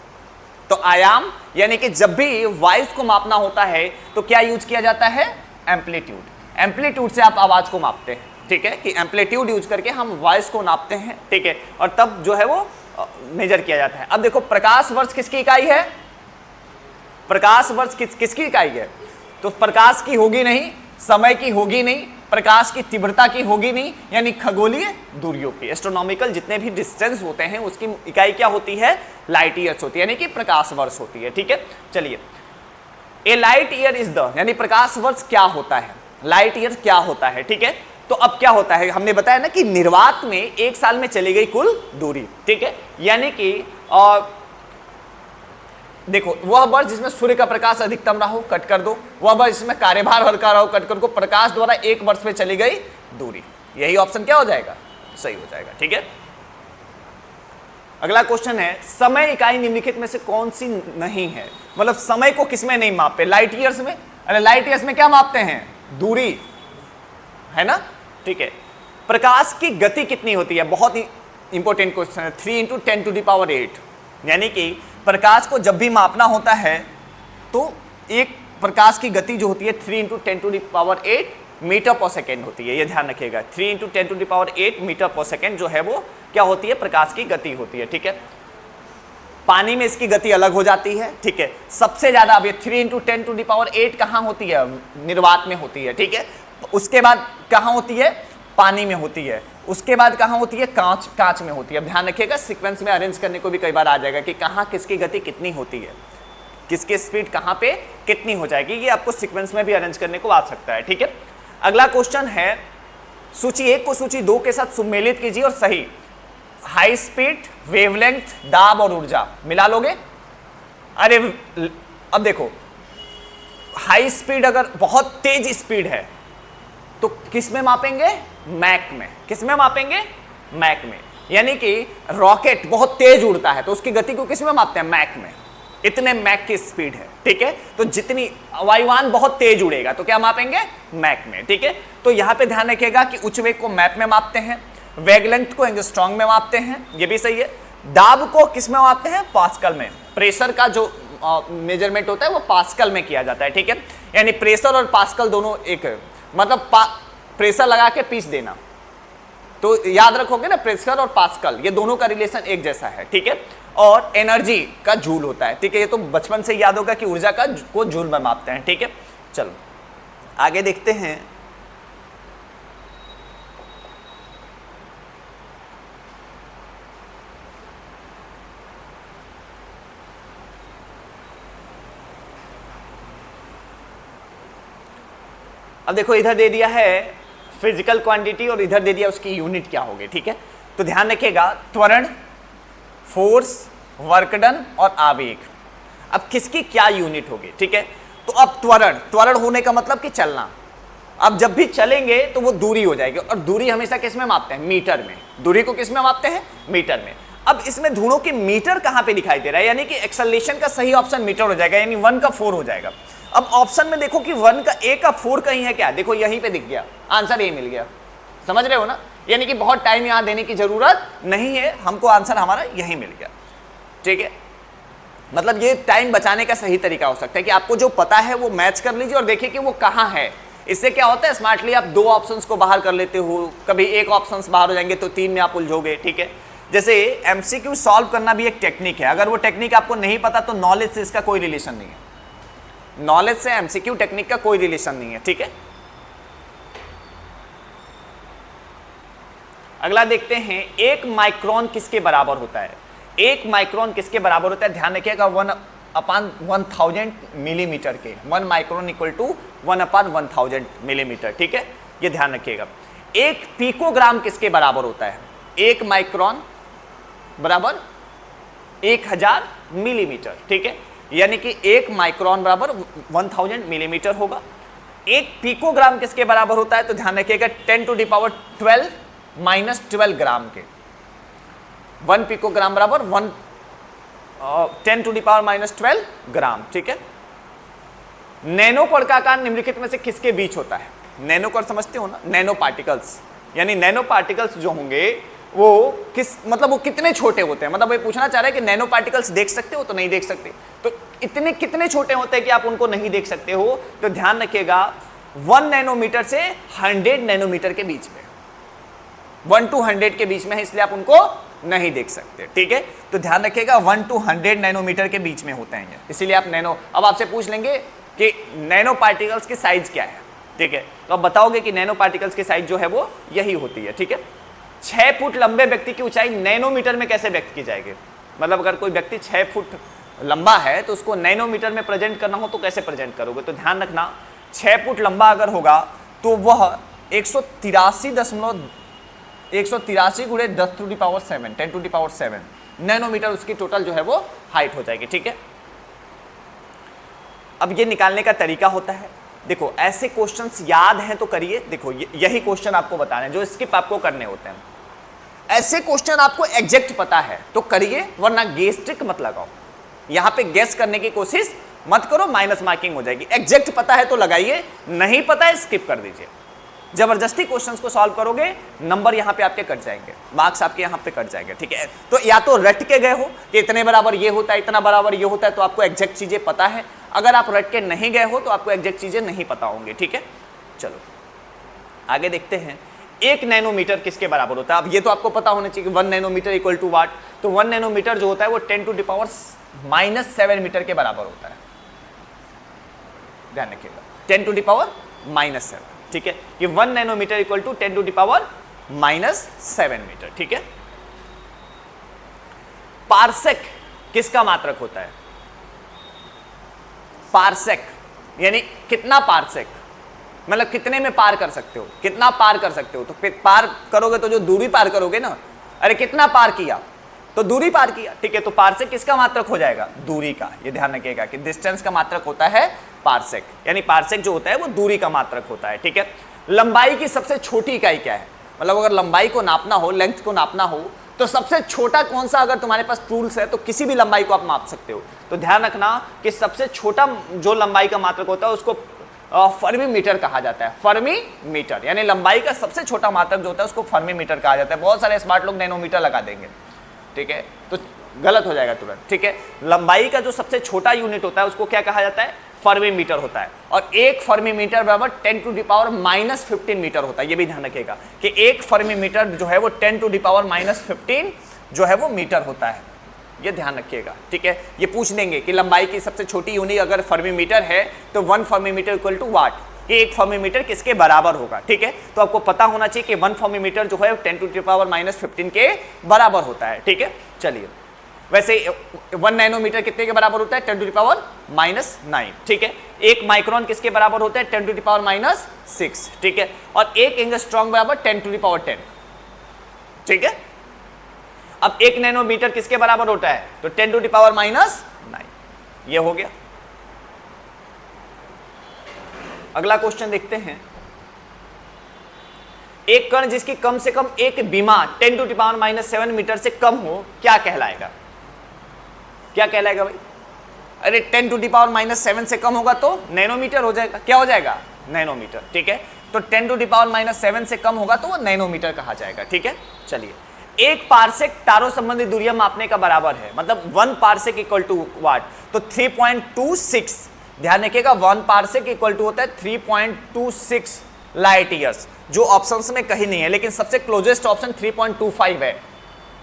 S1: तो आयाम, यानी कि जब भी वॉइस को मापना होता है तो क्या यूज किया जाता है? एम्पलीट्यूड। एम्पलीट्यूड से आप आवाज को मापते हैं, ठीक है, कि एम्पलीट्यूड यूज करके हम वॉइस को नापते हैं, ठीक है, और तब जो है वो मेजर किया जाता है। अब देखो, प्रकाश वर्ष किसकी इकाई है? प्रकाश वर्ष किसकी इकाई है? तो प्रकाश की होगी नहीं, समय की होगी नहीं, प्रकाश की तीव्रता की होगी नहीं, यानी खगोलीय दूरियों की, एस्ट्रोनॉमिकल जितने भी डिस्टेंस होते हैं उसकी इकाई क्या होती है? लाइट ईयर्स होती है, यानी कि प्रकाश वर्ष होती है, ठीक है। चलिए, ए लाइट ईयर इज द, यानी प्रकाश वर्ष क्या होता है, लाइट ईयर क्या होता है, ठीक है। तो अब क्या होता है, हमने बताया ना कि निर्वात में एक साल में चली गई कुल दूरी, ठीक है, यानी कि देखो, वह वर्ष जिसमें सूर्य का प्रकाश अधिकतम रहा हो, कट कर दो, वह वर्ष जिसमें कार्यभार हल्का रहा हो, कट कर दो, प्रकाश द्वारा एक वर्ष में चली गई दूरी, यही ऑप्शन क्या हो जाएगा? सही हो जाएगा, ठीक है। अगला क्वेश्चन है, समय इकाई निम्नलिखित में से कौन सी नहीं है? मतलब समय को किसमें नहीं मापते? लाइट ईयर्स में। अरे लाइट ईयर्स में क्या मापते हैं? दूरी, है ना, ठीक है। प्रकाश की गति कितनी होती है? बहुत ही इंपॉर्टेंट क्वेश्चन है, 3 × 10⁸, यानी कि प्रकाश को जब भी मापना होता है तो एक प्रकाश की गति जो होती है 3 × 10⁸ मीटर पर सेकेंड होती है, ये ध्यान रखिएगा। 3 × 10⁸ मीटर पर सेकेंड जो है वो क्या होती है? प्रकाश की गति होती है, ठीक है। पानी में इसकी गति अलग हो जाती है, ठीक है। सबसे ज्यादा अब ये 3 × 10⁸ कहाँ होती है? निर्वात में होती है, ठीक है। उसके बाद कहाँ होती है? पानी में होती है। उसके बाद कहाँ होती है? कांच में होती है। अब ध्यान रखिएगा, सीक्वेंस में अरेंज करने को भी कई बार आ जाएगा कि कहाँ किसकी गति कितनी होती है, किसकी स्पीड कहाँ पे कितनी हो जाएगी, ये आपको सीक्वेंस में भी अरेंज करने को आ सकता है, ठीक है। अगला क्वेश्चन है, सूची 1 को सूची 2 के साथ सुमेलित कीजिए और सही हाई स्पीड, वेवलेंथ, दाब और ऊर्जा मिला लोगे। अरे अब देखो, हाई स्पीड अगर बहुत तेज स्पीड है तो किस में मापेंगे? मैक में। किस में मापेंगे? मैक में। यानी कि रॉकेट बहुत तेज उड़ता है तो उसकी गति को किस में मापते हैं? मैक में। इतने मैक की स्पीड है, ठीक है। तो जितनी वायुयान बहुत तेज उड़ेगा तो क्या मापेंगे? मैक में, ठीक है। तो यहां पे ध्यान रखिएगा कि उच्च वेग को मैक में मापते हैं, वेवलेंथ को एंगस्ट्रॉम में मापते हैं, ये भी सही है। दाब को किस में मापते हैं? पास्कल में। प्रेशर का जो मेजरमेंट होता है वो पास्कल में किया जाता है, ठीक है। यानी प्रेशर और पास्कल दोनों एक है, मतलब प्रेशर लगा के पीस देना, तो याद रखोगे ना प्रेशर और पास्कल ये दोनों का रिलेशन एक जैसा है, ठीक है। और एनर्जी का जूल होता है, ठीक है। ये तो बचपन से याद होगा कि ऊर्जा का को जूल में मापते हैं, ठीक है। चलो आगे देखते हैं। अब देखो इधर दे दिया है फिजिकल क्वांटिटी और इधर दे दिया उसकी यूनिट क्या होगी, ठीक है। तो ध्यान रखिएगा, त्वरण, फोर्स, वर्क डन और आवेग, अब किसकी क्या यूनिट होगी, ठीक है। तो अब त्वरण होने का मतलब कि चलना, अब जब भी चलेंगे तो वो दूरी हो जाएगी, और दूरी हमेशा किस में मापते हैं, मीटर में। दूरी को किस में मापते हैं, मीटर में। अब इसमें धुनों की मीटर कहां पे दिखाई दे रहा है, यानी कि एक्सेलरेशन का सही ऑप्शन मीटर हो जाएगा, यानी 1 का 4 हो जाएगा। अब ऑप्शन में देखो कि 1 का A का 4 कहीं है क्या, देखो यहीं पे दिख गया, आंसर A मिल गया, समझ रहे हो ना। यानी कि बहुत टाइम यहां देने की जरूरत नहीं है, हमको आंसर हमारा यहीं मिल गया, ठीक है। मतलब ये टाइम बचाने का सही तरीका हो सकता है कि आपको जो पता है वो मैच कर लीजिए और देखिए कि वो कहां है। इससे क्या होता है, स्मार्टली आप 2 ऑप्शंस को बाहर कर लेते हो, कभी एक ऑप्शंस बाहर हो जाएंगे तो 3 में आप उलझोगे, ठीक है। जैसे एमसीक्यू सॉल्व करना भी एक टेक्निक है, अगर वो टेक्निक आपको नहीं पता तो नॉलेज से इसका कोई रिलेशन नहीं है, नॉलेज से एमसीक्यू टेक्निक का कोई रिलेशन नहीं है, ठीक है। अगला देखते हैं, 1 माइक्रोन किसके बराबर होता है। 1 माइक्रोन किसके बराबर होता है, ध्यान रखिएगा 1/1000 मिलीमीटर के। 1 माइक्रोन इक्वल टू 1/1000 मिलीमीटर, ठीक है, ये ध्यान रखिएगा। 1 पिकोग्राम किसके बराबर होता है, 1 माइक्रोन बराबर 1000 मिलीमीटर, ठीक है। यानी कि 1 माइक्रोन बराबर 1000 मिलीमीटर होगा। 1 पिकोग्राम किसके बराबर होता है, तो ध्यान रखिएगा 10⁻12 - 12 ग्राम के। 1 पिकोग्राम बराबर 10⁻−12 ग्राम, ठीक है। नैनो कण का आकार निम्नलिखित में से किसके बीच होता है। नैनो कण समझते हो ना, नैनो पार्टिकल्स, यानी नैनो पार्टिकल्स जो होंगे वो किस मतलब वो कितने छोटे होते हैं, मतलब ये पूछना चाह रहा है कि नैनो पार्टिकल्स देख सकते हो तो नहीं देख सकते, तो इतने कितने छोटे होते हैं कि आप उनको नहीं देख सकते हो। तो ध्यान रखिएगा 1 नैनोमीटर से 100 नैनोमीटर के बीच में, 1 to 100 के बीच में है, इसलिए आप उनको नहीं देख सकते, ठीक है। तो ध्यान रखिएगा 1 to 100 नैनोमीटर के बीच में होते हैं, इसीलिए आप नैनो। अब आपसे पूछ लेंगे कि नैनो पार्टिकल्स की साइज क्या है, ठीक है, तो आप बताओगे कि नैनो पार्टिकल्स की साइज जो है वो यही होती है, ठीक है। 6 फुट लंबे व्यक्ति की ऊंचाई नैनोमीटर में कैसे व्यक्त की जाएगी, मतलब अगर कोई व्यक्ति 6 फुट लंबा है तो उसको नैनोमीटर में प्रेजेंट करना हो तो कैसे प्रेजेंट करोगे। तो ध्यान रखना 6 फुट लंबा अगर होगा तो वह 183 × 10⁻7 नैनोमीटर उसकी टोटल जो है वो हाइट हो जाएगी, ठीक है। अब ये निकालने का तरीका होता है, देखो ऐसे क्वेश्चंस याद हैं तो करिए, देखो यही क्वेश्चन आपको बताने हैं जो स्किप आपको करने होते हैं। ऐसे क्वेश्चन आपको एग्जैक्ट पता है तो करिए, वरना गेस ट्रिक मत लगाओ, यहां पे गेस करने की कोशिश मत करो, माइनस मार्किंग हो जाएगी। एग्जैक्ट पता है तो लगाइए, नहीं पता है स्किप कर दीजिए। जबरदस्ती क्वेश्चंस को सॉल्व करोगे नंबर यहां पे आपके कट जाएंगे, मार्क्स आपके यहां पे कट जाएंगे, ठीक है। तो या तो रट के गए हो कि इतने बराबर ये होता है, इतना बराबर ये होता है, तो आपको एग्जैक्ट चीजें पता है। अगर आप रट के नहीं गए हो तो आपको एग्जैक्ट चीजें नहीं पता होंगी, ठीक है। चलो आगे देखते हैं, 1 नैनोमीटर किसके बराबर होता है। अब ये तो आपको पता होना चाहिए कि 1 नैनोमीटर इक्वल टू वाट। तो 1 नैनोमीटर जो होता है वो 10⁻⁻7 मीटर के बराबर होता है, ध्यान रखिएगा 10⁻⁻7, ठीक है। कि 1 नैनोमीटर इक्वल टू 10⁻⁻7 मीटर, ठीक है। पार्सेक किसका मात्रक होता है, पार्सेक यानी कितना पार्सेक, मतलब कितने में पार कर सकते हो, कितना पार कर सकते हो। तो पार करोगे तो जो दूरी पार करोगे ना, अरे कितना पार किया तो दूरी पार किया, ठीक है। तो पार्सेक किसका मात्रक हो जाएगा, दूरी का। ये ध्यान रखिएगा कि डिस्टेंस का मात्रक होता है पार्सेक, यानी पार्सेक जो होता है वो दूरी का मात्रक होता है, ठीक है। लंबाई की सबसे छोटी इकाई क्या है, मतलब अगर लंबाई को नापना हो, लेंथ को नापना हो तो सबसे छोटा कौन सा, अगर तुम्हारे पास टूल्स है तो किसी भी लंबाई को आप माप सकते हो। तो ध्यान रखना कि सबसे छोटा जो लंबाई का मात्रक होता है उसको फर्मी मीटर कहा जाता है। फर्मी मीटर यानी लंबाई का सबसे छोटा मात्रक जो होता है उसको फर्मी मीटर कहा जाता है। बहुत सारे स्मार्ट लोग नैनोमीटर लगा देंगे, ठीक है। तो गलत हो जाएगा तुरंत, ठीक है। लंबाई का जो सबसे छोटा यूनिट होता है उसको क्या कहा जाता है, फर्मी मीटर होता है, और एक फर्मी मीटर बराबर 10⁻⁻15 मीटर होता है। ये भी ध्यान रखिएगा कि एक फर्मी मीटर जो है वो 10⁻15 जो है वो मीटर होता है, ये ध्यान रखिएगा, ठीक है। ये पूछ देंगे कि लंबाई की सबसे छोटी यूनिट अगर फर्मी मीटर है तो 1 फर्मी मीटर इक्वल टू वाट, कि एक फर्मी मीटर किसके बराबर होगा, ठीक है। तो आपको पता होना चाहिए कि 1 फर्मी मीटर जो है 10⁻⁻15 के बराबर होता है, ठीक है। चलिए, वैसे 1 नैनोमीटर कितने के बराबर होता है, 10⁻⁹, ठीक है। एक माइक्रोन किसके बराबर होता है, 10⁻⁻6, ठीक है। और एक एंगस्ट्रॉम बराबर 10⁻10, ठीक है। अब एक नैनोमीटर किसके बराबर होता है, तो 10⁻⁹, ये हो गया। अगला क्वेश्चन देखते हैं, एक कण जिसकी कम से कम एक बीमा 10⁻⁻7 मीटर से कम हो क्या कहलाएगा, क्या कहलाएगा भाई, अरे 10⁻⁻7 से कम होगा तो नैनोमीटर हो जाएगा, क्या हो जाएगा, नैनोमीटर, ठीक है। तो 10⁻⁷ से कम होगा तो वो नैनोमीटर कहा जाएगा, ठीक है। चलिए, एक पारसेक तारों संबंधी दूरियां मापने का बराबर है, मतलब 1 पारसेक इक्वल टू वाट, तो 3.26, ध्यान रखिएगा 1 पारसेक इक्वल टू होता है 3.26 लाइट ईयर्स, जो ऑप्शंस में कहीं नहीं है, लेकिन सबसे क्लोजेस्ट ऑप्शन 3.25 है,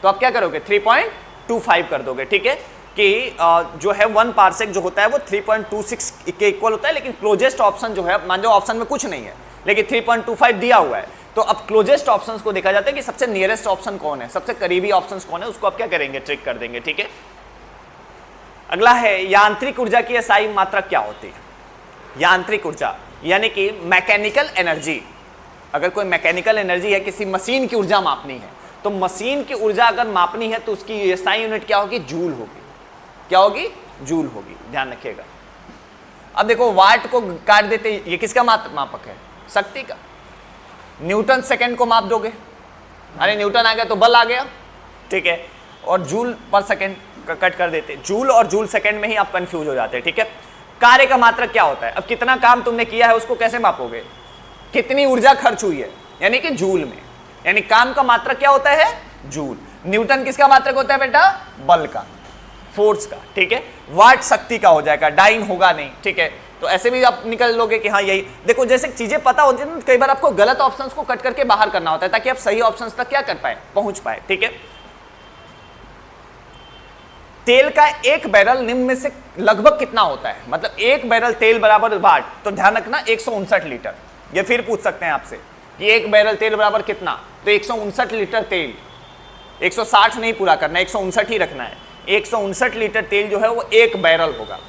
S1: तो आप क्या करोगे 3.25 कर दोगे, ठीक है। कि जो है 1 पारसेक जो होता है वो 3.26 के इक्वल होता है, लेकिन क्लोजेस्ट ऑप्शन जो है, मान लो ऑप्शन में कुछ नहीं है लेकिन 3.25 दिया हुआ है, तो अब क्लोजेस्ट ऑप्शंस को देखा जाता है कि सबसे नियरेस्ट ऑप्शन कौन है, सबसे करीबी ऑप्शंस कौन है, उसको आप क्या करेंगे, ट्रिक कर देंगे, ठीक है। अगला है, यांत्रिक ऊर्जा की SI मात्रा क्या होती है, यांत्रिक ऊर्जा यानी कि मैकेनिकल एनर्जी, अगर कोई मैकेनिकल एनर्जी है, किसी मशीन की ऊर्जा मापनी है, तो मशीन की ऊर्जा अगर मापनी है तो उसकी SI यूनिट क्या होगी, जूल होगी, क्या होगी, जूल होगी, ध्यान रखिएगा। अब देखो वाट को काट देते, ये किसका मापक है, शक्ति का, न्यूटन सेकंड को माप दोगे, अरे न्यूटन आ गया तो बल आ गया, ठीक है। और जूल पर सेकंड कट कर देते, जूल और जूल सेकंड में ही आप कंफ्यूज हो जाते हैं, ठीक है। कार्य का मात्रक क्या होता है, अब कितना काम तुमने किया है उसको कैसे मापोगे, कितनी ऊर्जा खर्च हुई है, यानी कि जूल में, यानी काम का मात्रक क्या होता है, जूल। न्यूटन किसका मात्रक होता है बेटा, बल का, फोर्स का, ठीक है। वाट शक्ति का हो जाएगा, डाइन होगा नहीं, ठीक है। तो ऐसे भी आप निकल लोगे कि हाँ यही, देखो जैसे चीजें पता होती है, कई बार आपको गलत ऑप्शंस को कट करके बाहर करना होता है ताकि आप सही ऑप्शंस तक क्या कर पाए, पहुंच पाए, ठीक है। तेल का एक बैरल निम्न में से लगभग कितना होता है, मतलब एक बैरल तेल बराबर वाट, तो ध्यान रखना 159 लीटर। ये फिर पूछ सकते हैं आपसे कि एक बैरल तेल बराबर कितना, तो 159 लीटर तेल, 160 नहीं पूरा करना, 159 ही रखना है। 159 लीटर तेल जो है वो एक बैरल होगा,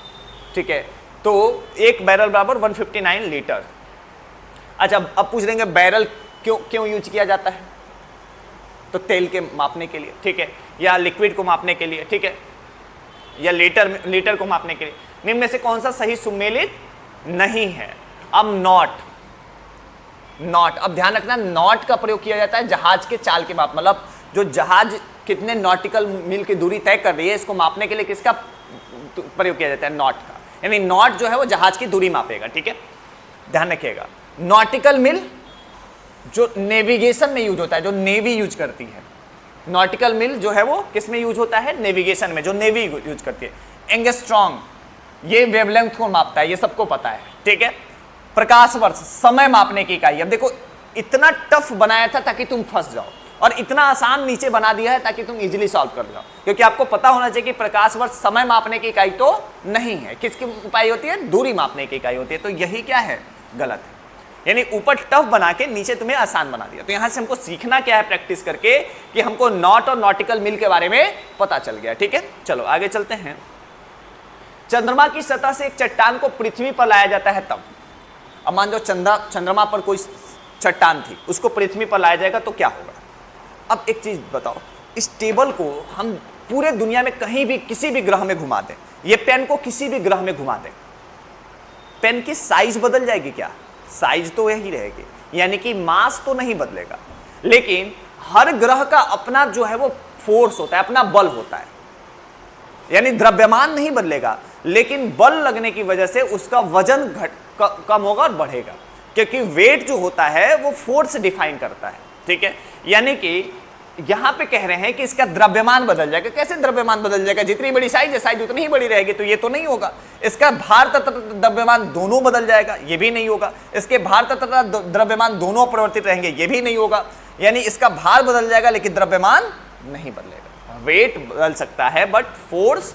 S1: ठीक है। तो एक बैरल बराबर 159 लीटर। अच्छा, अब पूछ देंगे बैरल क्यों यूज किया जाता है, तो तेल के मापने के लिए, ठीक है, या लिक्विड को मापने के लिए, ठीक है, या लीटर को मापने के लिए। निम्न में से कौन सा सही सुमेलित नहीं है, अब नॉट, अब ध्यान रखना नॉट का प्रयोग किया जाता है जहाज के चाल के माप, मतलब जो जहाज कितने नॉटिकल मील की दूरी तय कर रही है इसको मापने के लिए किसका प्रयोग किया जाता है, नॉट का, यानी नॉट जो है वो जहाज की दूरी मापेगा, ठीक है, ध्यान रखिएगा। नॉटिकल मील जो नेविगेशन में यूज होता है, जो नेवी यूज करती है, नॉटिकल मील जो है वो किस में यूज होता है, नेविगेशन में, जो नेवी यूज करती है। एंगस्ट्रॉन्ग ये वेवलेंथ को मापता है, ये सबको पता है, ठीक है। प्रकाश वर्ष समय मापने की इकाई। अब देखो इतना टफ बनाया था ताकि तुम फंस जाओ, और इतना आसान नीचे बना दिया है ताकि तुम इजीली सॉल्व कर जाओ, क्योंकि आपको पता होना चाहिए कि प्रकाश वर्ष समय मापने की इकाई तो नहीं है, किसकी इकाई होती है, दूरी मापने की इकाई होती है। तो यही क्या है, गलत है, यानी ऊपर टफ बना के नीचे तुम्हें आसान बना दिया। तो यहां से हमको सीखना क्या है प्रैक्टिस करके, कि हमको नॉट और नॉटिकल मील के बारे में पता चल गया, ठीक है। चलो आगे चलते हैं। चंद्रमा की सतह से एक चट्टान को पृथ्वी पर लाया जाता है तब, अब मान लो चंद्रमा पर कोई चट्टान थी, उसको पृथ्वी पर लाया जाएगा तो क्या होगा। अब एक चीज बताओ, इस टेबल को हम पूरे दुनिया में कहीं भी किसी भी ग्रह में घुमा दें, ये पेन को किसी भी ग्रह में घुमा दें, पेन की साइज बदल जाएगी क्या, साइज तो यही रहेगी, यानी कि मास तो नहीं बदलेगा, लेकिन हर ग्रह का अपना जो है वो फोर्स होता है, अपना बल होता है, यानी द्रव्यमान नहीं बदलेगा, लेकिन बल लगने की वजह से उसका वजन कम होगा और बढ़ेगा, क्योंकि वेट जो होता है वो फोर्स डिफाइन करता है, ठीक है। यानी कि यहां पे कह रहे हैं कि इसका द्रव्यमान बदल जाएगा। कैसे द्रव्यमान बदल जाएगा? जितनी बड़ी साइज है, साइज उतनी ही बड़ी रहेगी, तो ये तो नहीं होगा। इसका भार तथा द्रव्यमान दोनों बदल जाएगा, ये भी नहीं होगा। इसके भार तथा द्रव्यमान दोनों अपरिवर्तित रहेंगे, ये भी नहीं होगा। यानी इसका भार बदल जाएगा लेकिन द्रव्यमान नहीं बदलेगा। वेट बदल सकता है बट फोर्स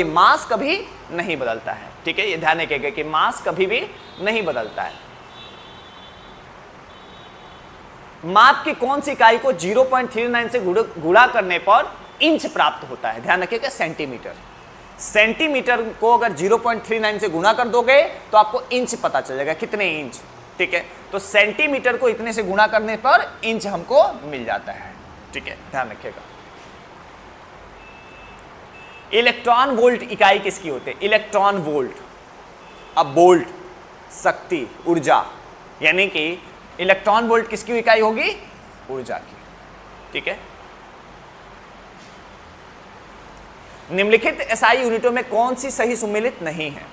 S1: मास कभी नहीं बदलता है। ठीक है, ये ध्यान रखिएगा कि मास कभी भी नहीं बदलता है। माप की कौन सी इकाई को 0.39 से गुणा करने पर इंच प्राप्त होता है? ध्यान रखिएगा, सेंटीमीटर। सेंटीमीटर को अगर 0.39 से गुणा कर दोगे तो आपको इंच पता चल जाएगा, कितने इंच। ठीक है, तो सेंटीमीटर को इतने से गुणा करने पर इंच हमको मिल जाता है। ठीक है, ध्यान रखिएगा। इलेक्ट्रॉन वोल्ट इकाई किसकी होती है? Electron volt. अब वोल्ट शक्ति, ऊर्जा, यानी कि इलेक्ट्रॉन वोल्ट किसकी इकाई होगी? ऊर्जा की। ठीक है, निम्नलिखित एसआई यूनिटों में कौन सी सही सुमेलित नहीं है?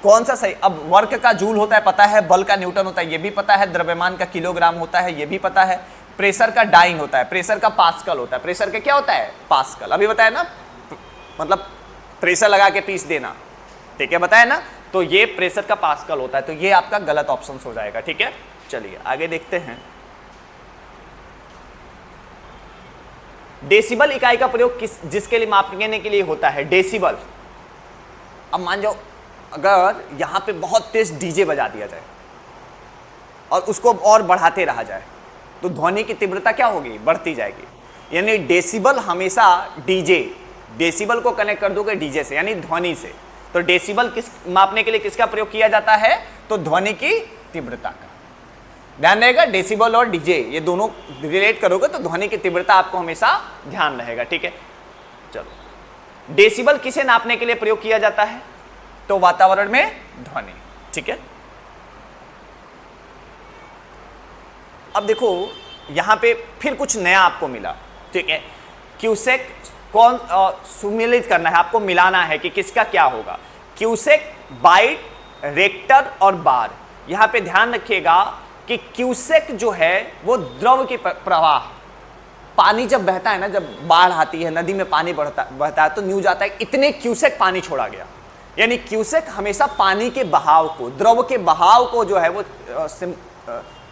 S1: कौन सा सही? अब वर्क का जूल होता है पता है, बल का न्यूटन होता है ये भी पता है, द्रव्यमान का किलोग्राम होता है ये भी पता है, प्रेशर का डाइन होता है, प्रेशर का पास्कल होता है। प्रेशर का क्या होता है? पास्कल। अभी बताया ना, मतलब प्रेशर लगा के पीस देना। ठीक है, बताया ना, तो ये प्रेशर का पास्कल होता है। तो ये आपका गलत ऑप्शन हो जाएगा। ठीक है, चलिए आगे देखते हैं। डेसिबल इकाई का प्रयोग जिसके लिए मापने के लिए होता है? डेसिबल। अब मान जाओ अगर यहां पे बहुत तेज डीजे बजा दिया जाए और उसको और बढ़ाते रहा जाए तो ध्वनि की तीव्रता क्या होगी? बढ़ती जाएगी। यानी डेसिबल हमेशा डीजे, डेसिबल को कनेक्ट कर दोगे डीजे से, यानी ध्वनि से। तो डेसिबल किस मापने के लिए किसका प्रयोग किया जाता है? तो ध्वनि की तीव्रता का। ध्यान रहेगा, डेसिबल और डीजे ये दोनों रिलेट करोगे तो ध्वनि की तीव्रता आपको हमेशा ध्यान रहेगा। ठीक है, चलो। डेसिबल किसे नापने के लिए प्रयोग किया जाता है? तो वातावरण में ध्वनि। ठीक है, अब देखो यहां पे फिर कुछ नया आपको मिला। ठीक है, क्यूसेक कौन सुमेलित करना है, आपको मिलाना है कि किसका क्या होगा। क्यूसेक, बाइट, रेक्टर और बार। यहां पे ध्यान रखिएगा कि क्यूसेक जो है वो द्रव के प्रवाह, पानी जब बहता है ना, जब बाढ़ आती है, नदी में पानी बहता है तो न्यूज आता है इतने क्यूसेक पानी छोड़ा गया। यानी क्यूसेक हमेशा पानी के बहाव को, द्रव के बहाव को जो है वो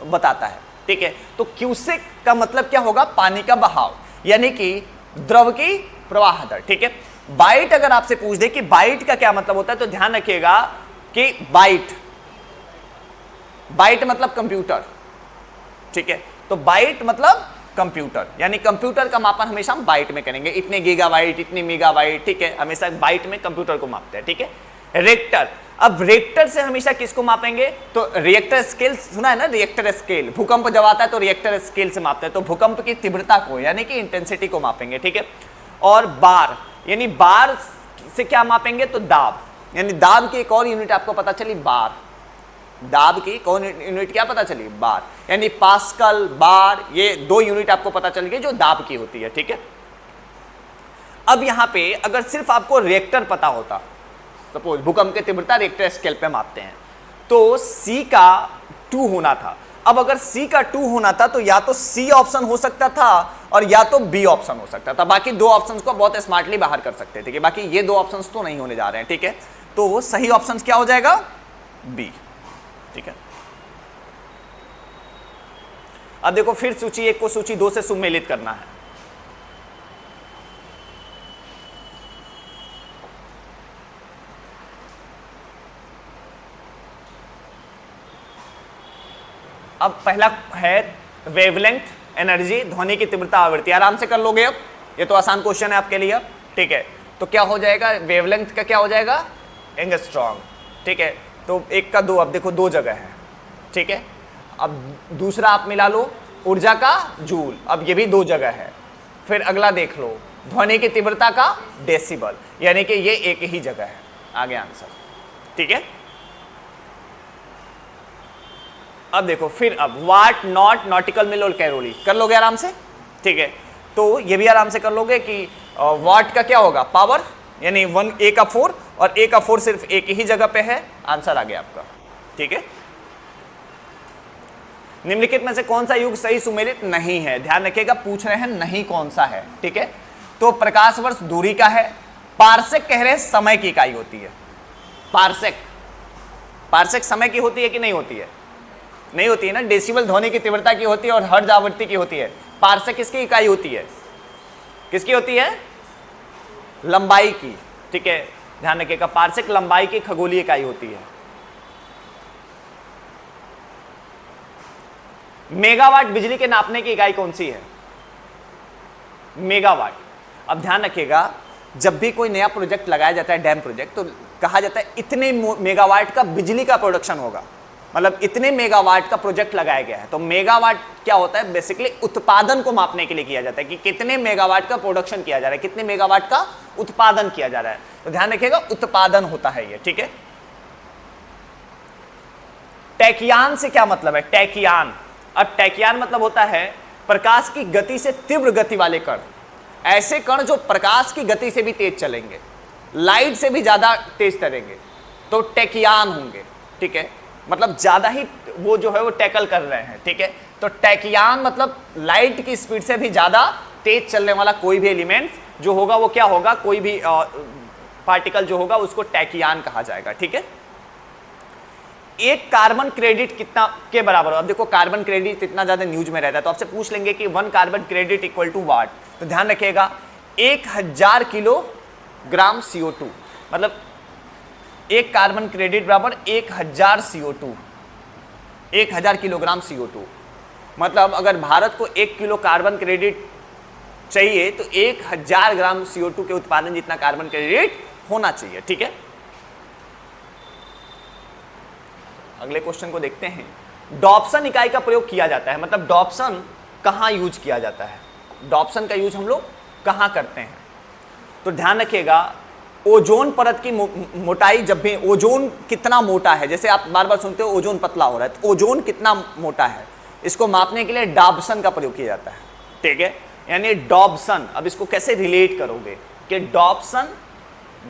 S1: बताता है। ठीक है, तो क्यूसेक का मतलब क्या होगा? पानी का बहाव, यानी कि द्रव की प्रवाह दर। ठीक है, बाइट अगर आपसे पूछ दे कि बाइट का क्या मतलब होता है तो ध्यान रखिएगा कि बाइट मतलब कंप्यूटर। ठीक है, तो बाइट मतलब कंप्यूटर, यानी कंप्यूटर का मापन हमेशा हम बाइट में करेंगे, इतने गीगाबाइट, इतने मेगाबाइट। ठीक है, हमेशा बाइट में कंप्यूटर को मापते हैं। ठीक है, रेक्टर। अब रेक्टर से हमेशा किसको मापेंगे? तो रिएक्टर स्केल सुना है ना, रिएक्टर स्केल। भूकंप जब आता है तो रिएक्टर स्केल से मापते हैं, तो भूकंप की तीव्रता को यानी कि इंटेंसिटी को मापेंगे। ठीक है, और बार, यानी बार से क्या मापेंगे? तो दाब, यानी दाब की एक और यूनिट आपको पता चली, बार। दाब की कौन यूनिट क्या पता चली? बार। यानी पास्कल, बार, ये दो यूनिट आपको पता चल गई जो दाब की होती है। ठीक है, अब यहां पे अगर सिर्फ आपको रिएक्टर पता होता, सपोज भूकंप की तीव्रता रिएक्टर स्केल पे मापते हैं, तो C का 2 होना था। अब अगर C का 2 होना था तो या तो C ऑप्शन हो सकता था और या तो B ऑप्शन हो सकता था। बाकी दो ऑप्शंस को बहुत स्मार्टली बाहर कर सकते थे कि बाकी ये दो ऑप्शंस तो नहीं होने जा रहे हैं। ठीक है, तो सही ऑप्शन क्या हो जाएगा? B। ठीक है, अब देखो फिर सूची 1 को सूची 2 से सुमेलित करना है। अब पहला है वेवलेंथ एनर्जी, ध्वनि की तीव्रता आवृत्ति। आराम से कर लोगे, अब ये तो आसान क्वेश्चन है आपके लिए। अब ठीक है, तो क्या हो जाएगा? वेवलेंथ का क्या हो जाएगा? एंगस्ट्रॉम। ठीक है, तो 1 का 2, अब देखो 2 जगह है। ठीक है, अब दूसरा आप मिला लो, ऊर्जा का जूल, अब ये भी 2 जगह है। फिर अगला देख लो, ध्वनि की तीव्रता का डेसिबल, यानी कि ये एक ही जगह है। आगे आंसर। ठीक है, अब देखो फिर अब वाट, नॉट, नॉटिकल मील और कैलोरी कर लोगे आराम से। ठीक है, तो ये भी आराम से कर लोगे कि वाट का क्या होगा? पावर, यानी 1 का 4 और A का 4 सिर्फ एक ही जगह पे है। आंसर आ गया आपका। ठीक है, निम्नलिखित में से कौन सा युग सही सुमेलित नहीं है? ध्यान रखिएगा, पूछ रहे हैं नहीं कौन सा है, ठीक है। तो प्रकाश वर्ष दूरी का है। पारसेक कह रहे हैं समय की इकाई होती है। पारसेक समय की होती है कि नहीं होती है? नहीं होती है ना। डेसिबल ध्वनि की तीव्रता की होती है और हर्ट्ज आवृत्ति की होती है। पारसेक किसकी इकाई होती है? किसकी होती है? लंबाई की, ठीक है। ध्यान रखिएगा, पारसेक लंबाई की खगोलीय इकाई होती है। मेगावाट बिजली के नापने की इकाई कौन सी है? मेगावाट। अब ध्यान रखिएगा, जब भी कोई नया प्रोजेक्ट लगाया जाता है, डैम प्रोजेक्ट, तो कहा जाता है इतने मेगावाट का बिजली का प्रोडक्शन होगा, मतलब इतने मेगावाट का प्रोजेक्ट लगाया गया है। तो मेगावाट क्या होता है? बेसिकली उत्पादन को मापने के लिए किया जाता है कि कितने मेगावाट का प्रोडक्शन किया जा रहा है, कितने मेगावाट का उत्पादन किया जा रहा है। तो ध्यान रखिएगा, उत्पादन होता है ये, ठीक है। टैकियान से क्या मतलब है? टैकियान, अब टैकियान मतलब होता है प्रकाश की गति से तीव्र गति वाले कण। ऐसे कण जो प्रकाश की गति से भी तेज चलेंगे, लाइट से भी ज्यादा तेज चलेंगे, तो टैकियान होंगे, ठीक है। मतलब ज्यादा ही वो जो है वो टैकल कर रहे हैं, ठीक है। तो टैकियान मतलब लाइट की स्पीड से भी ज्यादा तेज चलने वाला कोई भी एलिमेंट जो होगा वो क्या होगा? कोई भी पार्टिकल जो होगा उसको टैकियान कहा जाएगा, ठीक है। एक कार्बन क्रेडिट कितना के बराबर हो? अब देखो, कार्बन क्रेडिट इतना ज्यादा न्यूज में रहता है, तो आपसे पूछ लेंगे कि 1 कार्बन क्रेडिट इक्वल टू वाट। तो ध्यान रखिएगा, 1000 किलोग्राम CO2, मतलब 1 कार्बन क्रेडिट बराबर 1000 CO2, 1000 किलोग्राम CO2। मतलब अगर भारत को 1 किलो कार्बन क्रेडिट चाहिए तो 1000 ग्राम CO2 के उत्पादन जितना कार्बन क्रेडिट होना चाहिए, ठीक है। अगले क्वेश्चन को देखते हैं। डॉप्सन इकाई का प्रयोग किया जाता है, मतलब डॉप्सन कहां यूज किया जाता है? डॉप्सन का यूज हम लोग कहां करते हैं? तो ध्यान रखिएगा, ओजोन परत की मोटाई, जब भी ओजोन कितना मोटा है, जैसे आप बार बार सुनते हो ओजोन पतला हो रहा है, तो ओजोन कितना मोटा है इसको मापने के लिए डॉप्सन का प्रयोग किया जाता है, ठीक है। यानी डॉप्सन, अब इसको कैसे रिलेट करोगे कि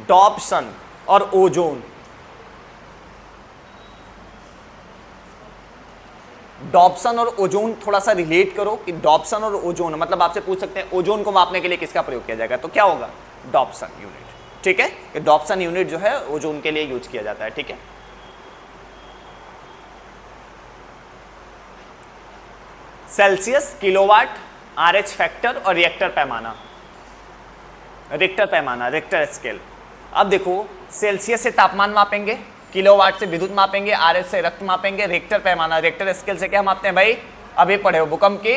S1: डॉप्सन और ओजोन, डॉप्सन और ओजोन थोड़ा सा रिलेट करो कि डॉप्सन और ओजोन, मतलब आपसे पूछ सकते हैं ओजोन को मापने के लिए किसका प्रयोग किया जाएगा? तो क्या होगा? डॉप्सन यूनिट, ठीक है। डॉप्सन यूनिट जो है ओजोन के लिए यूज किया जाता है, ठीक है। सेल्सियस, किलोवाट, RH फैक्टर और रिएक्टर पैमाना, रिक्टर स्केल। अब देखो, सेल्सियस से तापमान मापेंगे, किलोवाट से विद्युत मापेंगे, RH से रक्त मापेंगे, रिक्टर पैमाना, रिक्टर स्केल से क्या मापते हैं भाई? अभी पढ़े हो, भूकंप की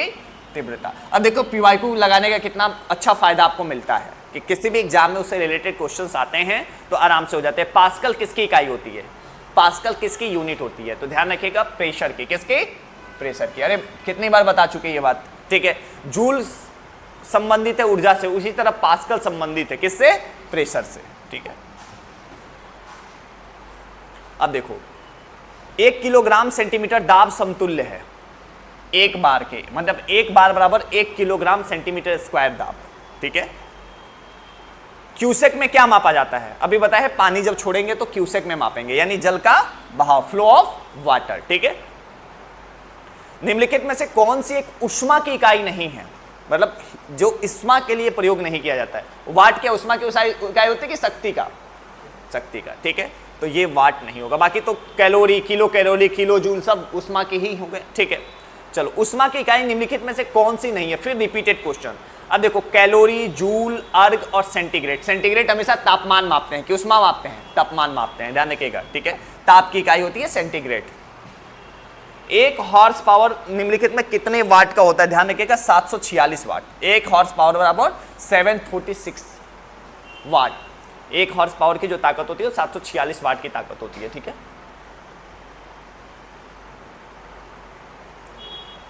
S1: तीव्रता। अब देखो, PYQ लगाने का कितना अच्छा फायदा आपको मिलता है कि किसी भी एग्जाम में उससे रिलेटेड क्वेश्चंस आते हैं तो आराम से हो जाते हैं। पास्कल किसकी इकाई होती है? पास्कल किसकी यूनिट होती है? तो ध्यान रखिएगा, प्रेशर की। किसकी? प्रेशर की। अरे कितनी बार बता चुके ये बात, ठीक है। जूल संबंधित है ऊर्जा से, उसी तरह पास्कल संबंधित है किससे? प्रेशर से, ठीक है। अब देखो, 1 किलोग्राम सेंटीमीटर दाब समतुल्य है एक बार के, मतलब एक बार बराबर 1 किलोग्राम सेंटीमीटर स्क्वायर दाब, ठीक है। क्यूसेक में क्या मापा जाता है? अभी बताया है, पानी जब छोड़ेंगे तो क्यूसेक में मापेंगे, यानी जल का बहाव, फ्लो ऑफ वाटर, ठीक है। निम्नलिखित में से कौन सी एक उष्मा की इकाई नहीं है? मतलब जो उष्मा के लिए प्रयोग नहीं किया जाता है। वाट क्या उष्मा की इकाई होती है कि शक्ति का? शक्ति का, ठीक है। तो ये वाट नहीं होगा, बाकी तो कैलोरी, किलो जूल सब उष्मा के ही होंगे, ठीक है। चलो, उष्मा की इकाई निम्नलिखित में से कौन सी नहीं है? फिर रिपीटेड क्वेश्चन। अब देखो, कैलोरी, जूल, अर्ग और सेंटीग्रेड। सेंटीग्रेड हमेशा तापमान मापते हैं कि उष्मा मापते हैं? तापमान मापते हैं, ध्यान रखिएगा, ठीक है। ताप की इकाई होती है सेंटीग्रेड। 1 हॉर्स पावर निम्नलिखित में कितने वाट का होता है? ध्यान रखिएगा, 746 वाट। 1 हॉर्स पावर बराबर 746 वाट। 1 हॉर्स पावर की जो ताकत होती है 746 वाट की ताकत होती है, ठीक है।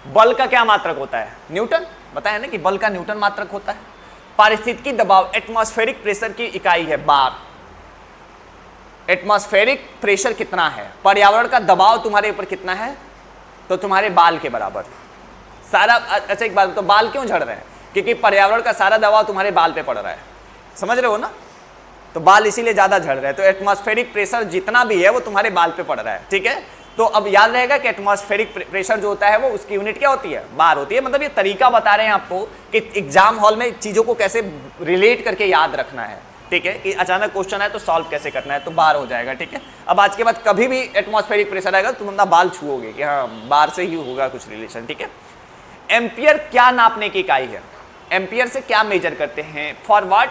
S1: बल का क्या मात्रक होता है? न्यूटन। बताया ना कि बल का न्यूटन मात्रक होता है। पारिस्थितिकी दबाव, एटमॉस्फेरिक प्रेशर की इकाई है बार। एटमॉस्फेरिक प्रेशर कितना है? पर्यावरण का दबाव तुम्हारे ऊपर कितना है? तो तुम्हारे बाल के बराबर सारा। अच्छा एक बात, तो बाल क्यों झड़ रहे हैं? क्योंकि पर्यावरण का सारा दबाव तुम्हारे बाल पे पड़ रहा है, समझ रहे हो ना। तो बाल इसीलिए ज्यादा झड़ रहे हैं। तो एटमॉस्फेरिक प्रेशर जितना भी है वो तुम्हारे बाल पे पड़ रहा है, ठीक है। तो अब याद रहेगा कि एटमॉस्फेरिक प्रेशर जो होता है वो उसकी यूनिट क्या होती है, बार होती है। मतलब ये तरीका बता रहे हैं आपको कि एग्जाम हॉल में चीजों को कैसे रिलेट करके याद रखना है, ठीक है, कि अचानक क्वेश्चन है तो सॉल्व कैसे करना है, तो बार हो जाएगा, ठीक है। अब आज के बाद कभी भी एटमॉस्फेरिक प्रेशर आएगा तुम अपना बाल छुओगे कि हाँ बार से ही होगा कुछ रिलेशन, ठीक है। एम्पियर क्या नापने की इकाई है, एम्पियर से क्या मेजर करते हैं, for what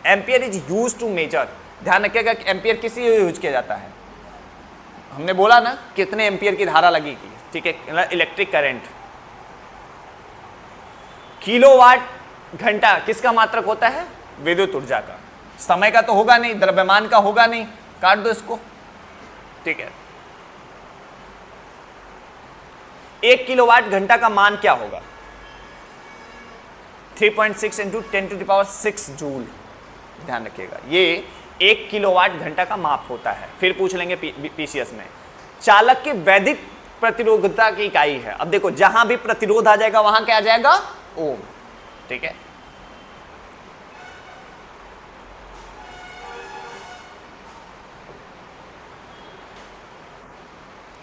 S1: ampere is use to measure. ध्यान रखिएगा कि एम्पियर किसी यूज किया जाता है, हमने बोला ना कितने एम्पियर की धारा लगेगी, ठीक है, इलेक्ट्रिक करंट। किलोवाट घंटा किसका मात्रक होता है, विद्युत ऊर्जा का। समय का तो होगा नहीं, द्रव्यमान का होगा नहीं, काट दो इसको, ठीक है। 1 किलोवाट घंटा का मान क्या होगा, 3.6 इंटू 10⁶ जूल। ध्यान रखिएगा ये 1 किलोवाट घंटा का माप होता है। फिर पूछ लेंगे पीसीएस में, चालक की वैद्युत प्रतिरोधकता की इकाई है। अब देखो जहां भी प्रतिरोध आ जाएगा वहां क्या आ जाएगा, ओम, ठीक है।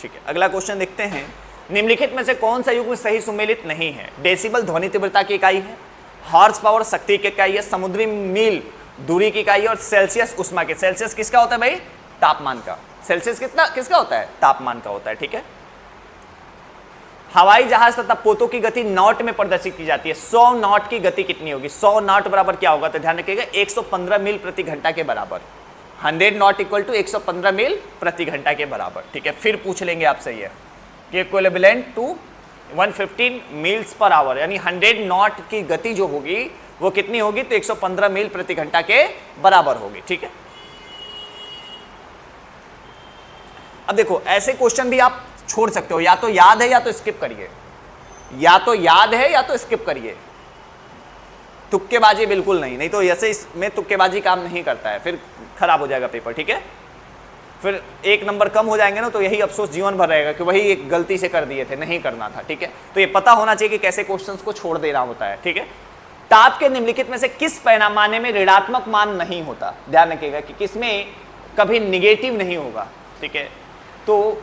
S1: ठीक है, अगला क्वेश्चन देखते हैं। निम्नलिखित में से कौन सा युग्म सही सुमेलित नहीं है, डेसिबल ध्वनि तीव्रता की इकाई है, हॉर्स पावर शक्ति की इकाई है, समुद्री मील दूरी की इकाई है, और सेल्सियस उष्मा के। सेल्सियस किसका होता है भाई, तापमान का। सेल्सियस किसका होता है, तापमान का होता है, ठीक है। हवाई जहाज तथा पोतों की गति नॉट में प्रदर्शित की जाती है। 100 नॉट की गति कितनी होगी, 100 नॉट बराबर क्या होगा, तो ध्यान रखिएगा 115 मील प्रति घंटा के बराबर। 100 नॉट इक्वल टू 115 मील प्रति घंटा के बराबर, ठीक है। फिर पूछ लेंगे आपसे ये कि equivalent to 115 miles per hour, यानी 100 नॉट की गति जो होगी वो कितनी होगी, तो 115 मील प्रति घंटा के बराबर होगी, ठीक है। अब देखो ऐसे क्वेश्चन भी आप छोड़ सकते हो, या तो याद है या तो स्किप करिए, या तो याद है या तो स्किप करिए, तुक्केबाजी बिल्कुल नहीं, नहीं तो ऐसे इसमें तुक्केबाजी काम नहीं करता है, फिर खराब हो जाएगा पेपर, ठीक है। फिर 1 नंबर कम हो जाएंगे ना तो यही अफसोस जीवन भर रहेगा कि वही एक गलती से कर दिए थे, नहीं करना था, ठीक है। तो ये पता होना चाहिए कि कैसे क्वेश्चंस को छोड़ देना होता है, ठीक है। ताप के निम्नलिखित में से किस पैमाने में ऋणात्मक मान नहीं होता, ध्यान रखिएगा कि किसमें कभी निगेटिव नहीं होगा, ठीक है। तो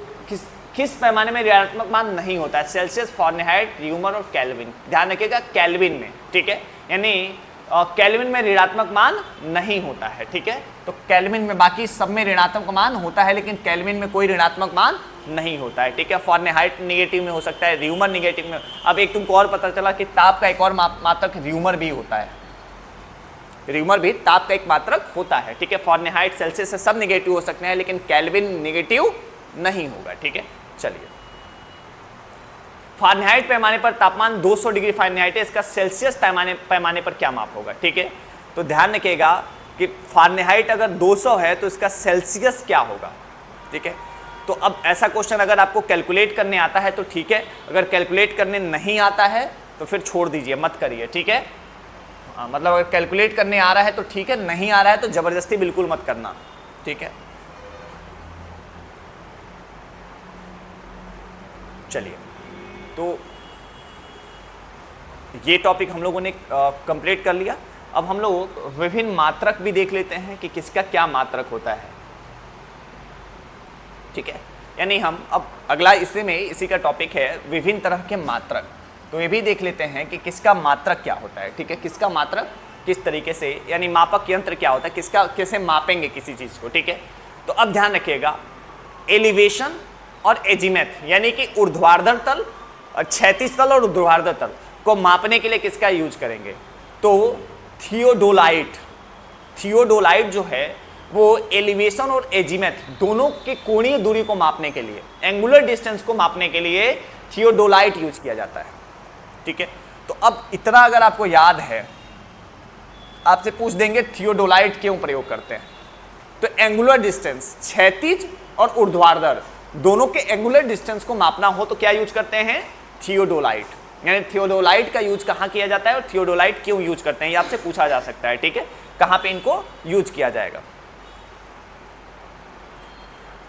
S1: किस पैमाने में ऋणात्मक मान नहीं होता है, सेल्सियस, फारेनहाइट, र्यूमर और केल्विन। ध्यान रखिएगा केल्विन में, ठीक है, यानी केल्विन में ऋणात्मक मान नहीं होता है, ठीक है। तो केल्विन में, बाकी सब में ऋणात्मक मान होता है लेकिन केल्विन में कोई ऋणात्मक मान नहीं होता है, ठीक है। फारेनहाइट निगेटिव में हो सकता है, र्यूमर निगेटिव में। अब एक तुमको और पता चला कि ताप का एक और मात्रक र्यूमर भी होता है, र्यूमर भी ताप का एक मात्रक होता है, ठीक है। फारेनहाइट, सेल्सियस से सब निगेटिव हो सकते हैं लेकिन केल्विन निगेटिव नहीं होगा, ठीक है। चलिए, फारेनहाइट पैमाने पर तापमान 200 डिग्री फारेनहाइट है, इसका सेल्सियस पैमाने पर क्या माप होगा, ठीक है। तो ध्यान रखिएगा कि फारेनहाइट अगर 200 है तो इसका सेल्सियस क्या होगा, ठीक है। तो अब ऐसा क्वेश्चन अगर आपको कैलकुलेट करने आता है तो ठीक है, अगर कैलकुलेट करने नहीं आता है तो फिर छोड़ दीजिए, मत करिए, ठीक है। मतलब अगर कैलकुलेट करने आ रहा है तो ठीक है, नहीं आ रहा है तो जबरदस्ती बिल्कुल मत करना, ठीक है। चलिए, तो ये टॉपिक हम लोगों ने कंप्लीट कर लिया। अब हम लोग विभिन्न मात्रक भी देख लेते हैं कि किसका क्या मात्रक होता है, ठीक है। यानी हम अब अगला इसी का टॉपिक है विभिन्न तरह के मात्रक। तो ये भी देख लेते हैं कि किसका मात्रक क्या होता है, ठीक है, किसका मात्रक किस तरीके से, यानी मापक यंत्र क्या होता है, किसका कैसे मापेंगे किसी चीज़ को, ठीक है। तो अब ध्यान रखिएगा, एलिवेशन और एजीमेथ यानी कि ऊर्ध्वाधर तल और क्षैतिज तल और ऊर्ध्वाधर तल को मापने के लिए किसका यूज करेंगे, तो थियोडोलाइट जो है वो एलिवेशन और एजीमेथ दोनों के कोणीय दूरी को मापने के लिए, एंगुलर डिस्टेंस को मापने के लिए थियोडोलाइट यूज किया जाता है, ठीक है। तो अब इतना अगर आपको याद है, आपसे पूछ देंगे थियोडोलाइट क्यों प्रयोग करते हैं, तो एंगुलर डिस्टेंस, क्षैतिज और ऊर्ध्वाधर दोनों के एंगुलर डिस्टेंस को मापना हो तो क्या यूज करते हैं, थियोडोलाइट। यानी थियोडोलाइट का यूज कहां किया जाता है और थियोडोलाइट क्यों यूज करते हैं, ये आपसे पूछा जा सकता है, ठीक है, कहां पे इनको यूज किया जाएगा।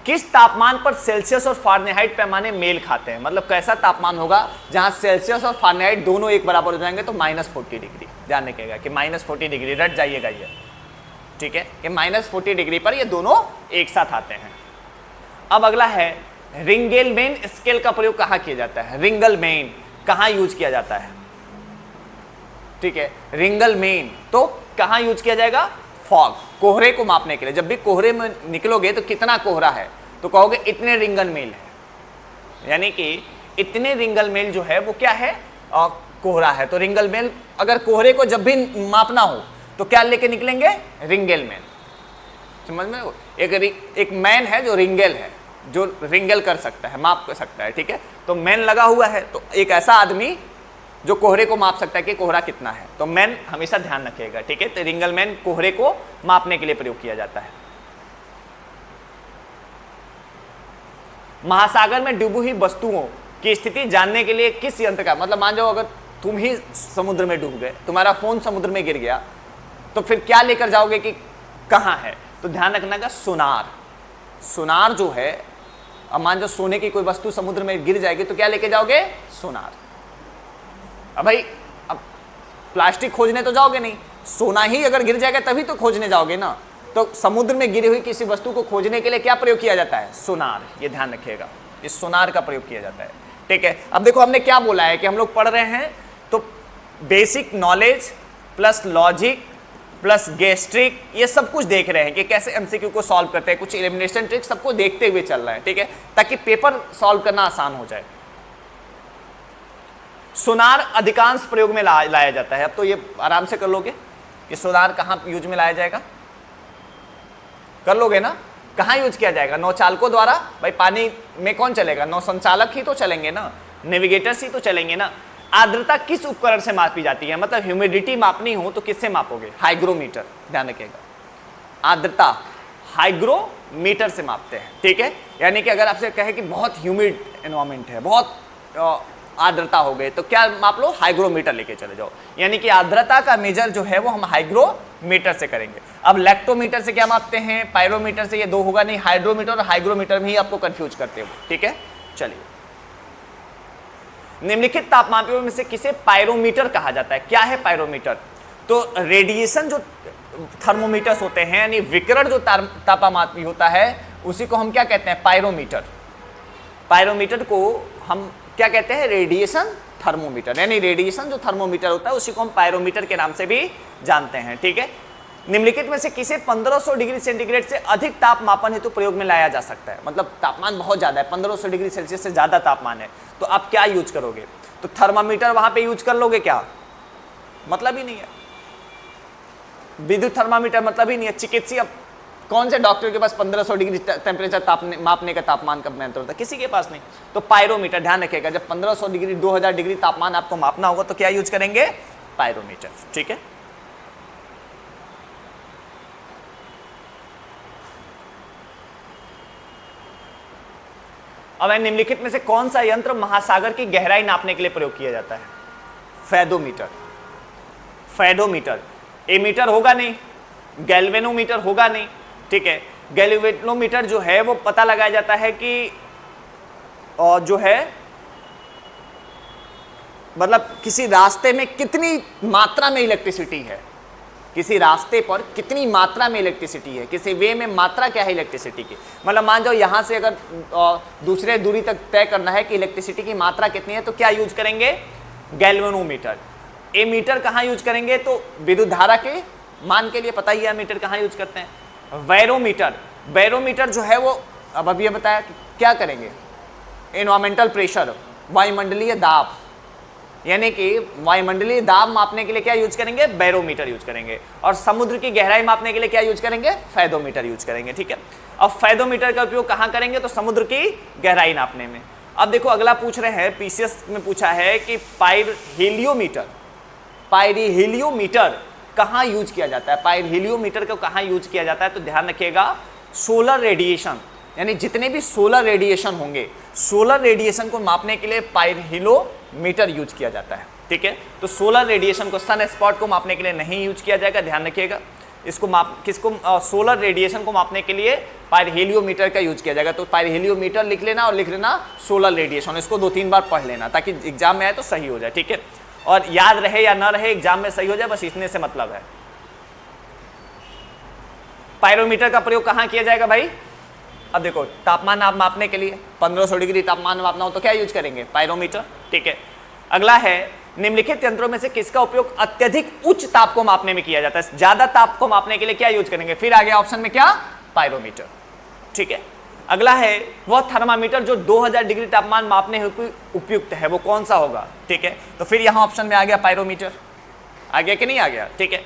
S1: किस तापमान पर सेल्सियस और फारेनहाइट पैमाने मेल खाते हैं, मतलब कैसा तापमान होगा जहां सेल्सियस और फारेनहाइट दोनों एक बराबर हो जाएंगे, तो -40 डिग्री। ध्यान रखिएगा कि -40 डिग्री, रट जाइएगा ये, ठीक है, कि -40 डिग्री पर ये दोनों एक साथ आते हैं। अब अगला है रिंगेलमैन स्केल का प्रयोग कहाँ किया जाता है? रिंगलमैन कहाँ यूज किया जाता है? ठीक है, रिंगलमैन तो कहाँ यूज किया जाएगा? फॉग, कोहरे को मापने के लिए। जब भी कोहरे में निकलोगे तो कितना कोहरा है तो कहोगे इतने रिंगल मील है, यानी कि इतने रिंगल मील जो है वो क्या है? कोहरा है। तो रिंगल मील, अगर कोहरे को जब भी मापना हो तो क्या लेके निकलेंगे? रिंगल मील। समझ में? एक मैन है जो रिंगल है, जो रिंगल कर सकता है, माप कर सकता है। ठीक है, तो मैन लगा हुआ है, तो एक ऐसा आदमी जो कोहरे को माप सकता है कि कोहरा कितना है, तो मैन हमेशा ध्यान रखिएगा। ठीक है, तो रिंगल मैन कोहरे को मापने के लिए प्रयोग किया जाता है। महासागर में डूबी हुई वस्तुओं की स्थिति जानने के लिए किस यंत्र का, मतलब मान जाओ अगर तुम ही समुद्र में डूब गए, तुम्हारा फोन समुद्र में गिर गया, तो फिर क्या लेकर जाओगे कि कहां है? तो ध्यान रखना का सोनार। सोनार जो है, अब मान जाओ सोने की कोई वस्तु समुद्र में गिर जाएगी तो क्या लेके जाओगे? सोनार। अब भाई, अब प्लास्टिक खोजने तो जाओगे नहीं, सोना ही अगर गिर जाएगा तभी तो खोजने जाओगे ना। तो समुद्र में गिरी हुई किसी वस्तु को खोजने के लिए क्या प्रयोग किया जाता है? सोनार। ये ध्यान रखिएगा, इस सोनार का प्रयोग किया जाता है। ठीक है, अब देखो हमने क्या बोला है कि हम लोग पढ़ रहे हैं, तो basic knowledge plus logic plus gastric, ये सब कुछ देख रहे हैं कि कैसे एमसीक्यू को सॉल्व करते हैं, कुछ एलिमिनेशन ट्रिक सबको देखते हुए चल रहा है। ठीक है, ताकि पेपर सॉल्व करना आसान हो जाए। सोनार अधिकांश प्रयोग में लाया जाता है। अब तो ये आराम से कर लोगे कि सोनार कहां यूज में लाया जाएगा, कर लोगे ना? कहां यूज किया जाएगा? नौचालकों द्वारा। भाई पानी में कौन चलेगा? नौ संचालक ही तो चलेंगे ना, नेविगेटर्स ही तो चलेंगे ना। आर्द्रता किस उपकरण से मापी जाती है? मतलब ह्यूमिडिटी मापनी हो तो किससे मापोगे? हाइग्रोमीटर। ध्यान रखिएगा, आर्द्रता हाइग्रोमीटर से मापते हैं। ठीक है, यानी कि अगर आपसे कहे कि बहुत ह्यूमिड एनवायरमेंट है, बहुत आर्द्रता हो गई, तो क्या माप लो? हाइग्रोमीटर लेके चले जाओ। यानी कि आर्द्रता का मेजर जो है वो हम हाइग्रोमीटर से करेंगे। अब लैक्टोमीटर से क्या मापते हैं? पायरोमीटर से। ये दो होगा नहीं, हाइड्रोमीटर और हाइग्रोमीटर में ही आपको कंफ्यूज करते हो। ठीक है, चलिए। निम्नलिखित तापमापियों में से किसे पायरोमीटर कहा जाता है? क्या है पायरोमीटर? तो रेडिएशन जो थर्मोमीटर्स होते हैं, यानी विकिरण जो तापमापी होता है, उसी को हम क्या कहते हैं? पायरोमीटर। पायरोमीटर को हम क्या कहते हैं? Radiation thermometer. यानी रेडिएशन जो थर्मोमीटर होता है उसी को हम पायरोमीटर के नाम से भी जानते हैं। ठीक है, निम्नलिखित में से किसे 1500 डिग्री सेंटीग्रेड से अधिक तापमापन हेतु प्रयोग में लाया जा सकता है? मतलब तापमान बहुत ज्यादा है, 1500 डिग्री सेल्सियस से ज्यादा तापमान है, तो आप क्या यूज करोगे? तो थर्मामीटर वहां पे यूज कर लोगे क्या? मतलब ही नहीं है। विद्युत थर्मामीटर मतलब ही नहीं है। चिकित्सीय, कौन से डॉक्टर के पास 1500 डिग्री टेम्परेचर मापने का तापमान का यंत्र होता है? किसी के पास नहीं। तो पायरोमीटर। ध्यान रखिएगा, जब 1500 डिग्री 2000 डिग्री तापमान आपको मापना होगा तो क्या यूज करेंगे? पायरोमीटर। ठीक है, अब निम्नलिखित में से कौन सा यंत्र महासागर की गहराई नापने के लिए प्रयोग किया जाता है? फैदोमीटर। फैदोमीटर। एमीटर होगा नहीं, गैल्वेनोमीटर होगा नहीं। ठीक है, गैल्वेनोमीटर जो है वो पता लगाया जाता है कि जो है मतलब किसी रास्ते में कितनी मात्रा में इलेक्ट्रिसिटी है, किसी रास्ते पर कितनी मात्रा में इलेक्ट्रिसिटी है, किसी वे में मात्रा क्या है इलेक्ट्रिसिटी की। मतलब मान जाओ यहां से अगर दूसरे दूरी तक तय करना है कि इलेक्ट्रिसिटी की मात्रा कितनी है, तो क्या यूज करेंगे? गैल्वेनोमीटर। एमीटर कहां यूज करेंगे? तो विद्युत धारा के मान के लिए पता ही है मीटर कहां यूज करते हैं। बैरोमीटर। बैरोमीटर जो है वो अब अभी बताया कि क्या करेंगे? एनवायरमेंटल प्रेशर, वायुमंडलीय दाब, यानी कि वायुमंडलीय दाब मापने के लिए क्या यूज करेंगे? बैरोमीटर यूज करेंगे। और समुद्र की गहराई मापने के लिए क्या यूज करेंगे? फैदोमीटर यूज करेंगे। ठीक है, अब फैदोमीटर का उपयोग कहां करेंगे? तो समुद्र की गहराई नापने में। अब देखो अगला पूछ रहे हैं, पीसीएस में पूछा है कि पाइरहेलियोमीटर, पाइरहेलियोमीटर कहां यूज किया जाता है? पाइरहेलियोमीटर को कहां यूज किया जाता है? तो ध्यान रखिएगा, सोलर रेडिएशन, यानी जितने भी सोलर रेडिएशन होंगे, सोलर रेडिएशन को मापने के लिए पाइरहेलियोमीटर यूज किया जाता है। ठीक है, तो सोलर रेडिएशन को, सन स्पॉट को मापने के लिए नहीं यूज किया जाएगा। ध्यान रखिएगा, इसको सोलर रेडिएशन को मापने के लिए पाइरहेलियोमीटर का यूज किया जाएगा। तो पाइरहेलियोमीटर लिख लेना और लिख लेना सोलर रेडिएशन, इसको 2-3 बार पढ़ लेना ताकि एग्जाम में आए तो सही हो जाए। ठीक है, और याद रहे या ना रहे, एग्जाम में सही हो जाए, बस इतने से मतलब है। पायरोमीटर का प्रयोग कहां किया जाएगा भाई? अब देखो तापमान आप मापने के लिए 1500 डिग्री तापमान मापना हो तो क्या यूज करेंगे? पायरोमीटर। ठीक है, अगला है निम्नलिखित यंत्रों में से किसका उपयोग अत्यधिक उच्च ताप को मापने में किया जाता है? ज्यादा ताप को मापने के लिए क्या यूज करेंगे? फिर आगे ऑप्शन में क्या? पायरोमीटर। ठीक है, अगला है वह थर्मामीटर जो 2000 डिग्री तापमान मापने हेतु उपयुक्त है, वो कौन सा होगा? ठीक है, तो फिर यहां ऑप्शन में आ गया पायरोमीटर। आ गया कि नहीं आ गया? ठीक है,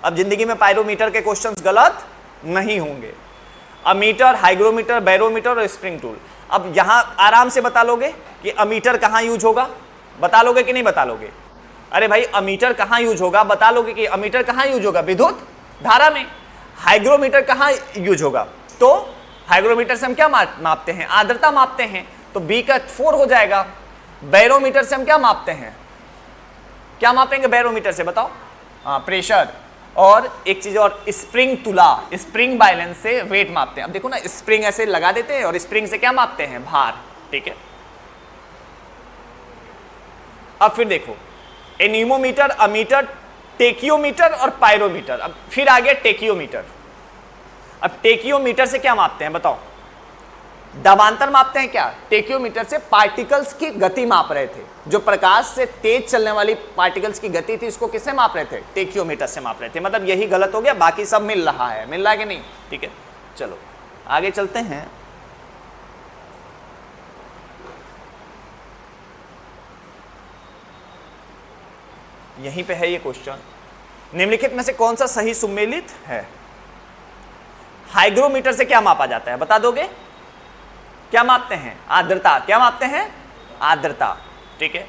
S1: अब जिंदगी में पायरोमीटर के क्वेश्चंस गलत नहीं होंगे। अमीटर, हाइग्रोमीटर, बैरोमीटर और स्प्रिंग टूल। अब यहां आराम से बता लोगे कि अमीटर कहां यूज होगा? बता लोगे कि नहीं बता लोगे? अरे भाई अमीटर कहां यूज होगा? बता लोगे कि अमीटर कहां यूज होगा? विद्युत धारा में। हाइग्रोमीटर कहां यूज होगा? तो हाइग्रोमीटर से हम क्या मापते हैं? आर्द्रता मापते हैं, तो बी का 4 हो जाएगा। बैरोमीटर से हम क्या मापते हैं? क्या मापेंगे बैरोमीटर से? बताओ। हाँ, प्रेशर। और एक चीज और, स्प्रिंग तुला, स्प्रिंग बैलेंस से वेट मापते हैं। अब देखो ना, स्प्रिंग ऐसे लगा देते हैं और स्प्रिंग से क्या मापते हैं? भार। ठीक है, अब फिर देखो एनीमोमीटर, अमीटर, टेकियोमीटर और पायरोमीटर। अब फिर आ गया टेकियोमीटर। अब टेकियोमीटर से क्या मापते हैं? बताओ। दबांतर मापते हैं क्या? टेकियोमीटर से पार्टिकल्स की गति माप रहे थे, जो प्रकाश से तेज चलने वाली पार्टिकल्स की गति थी, इसको किससे माप रहे थे? टेकियोमीटर से माप रहे थे। मतलब यही गलत हो गया, बाकी सब मिल रहा है। मिल रहा है कि नहीं? ठीक है, चलो आगे चलते हैं। यहीं पे है ये क्वेश्चन, निम्नलिखित में से कौन सा सही सुमेलित है? हाइग्रोमीटर से क्या मापा जाता है? बता दोगे? क्या मापते हैं? आर्द्रता। क्या मापते हैं? आर्द्रता। ठीक है,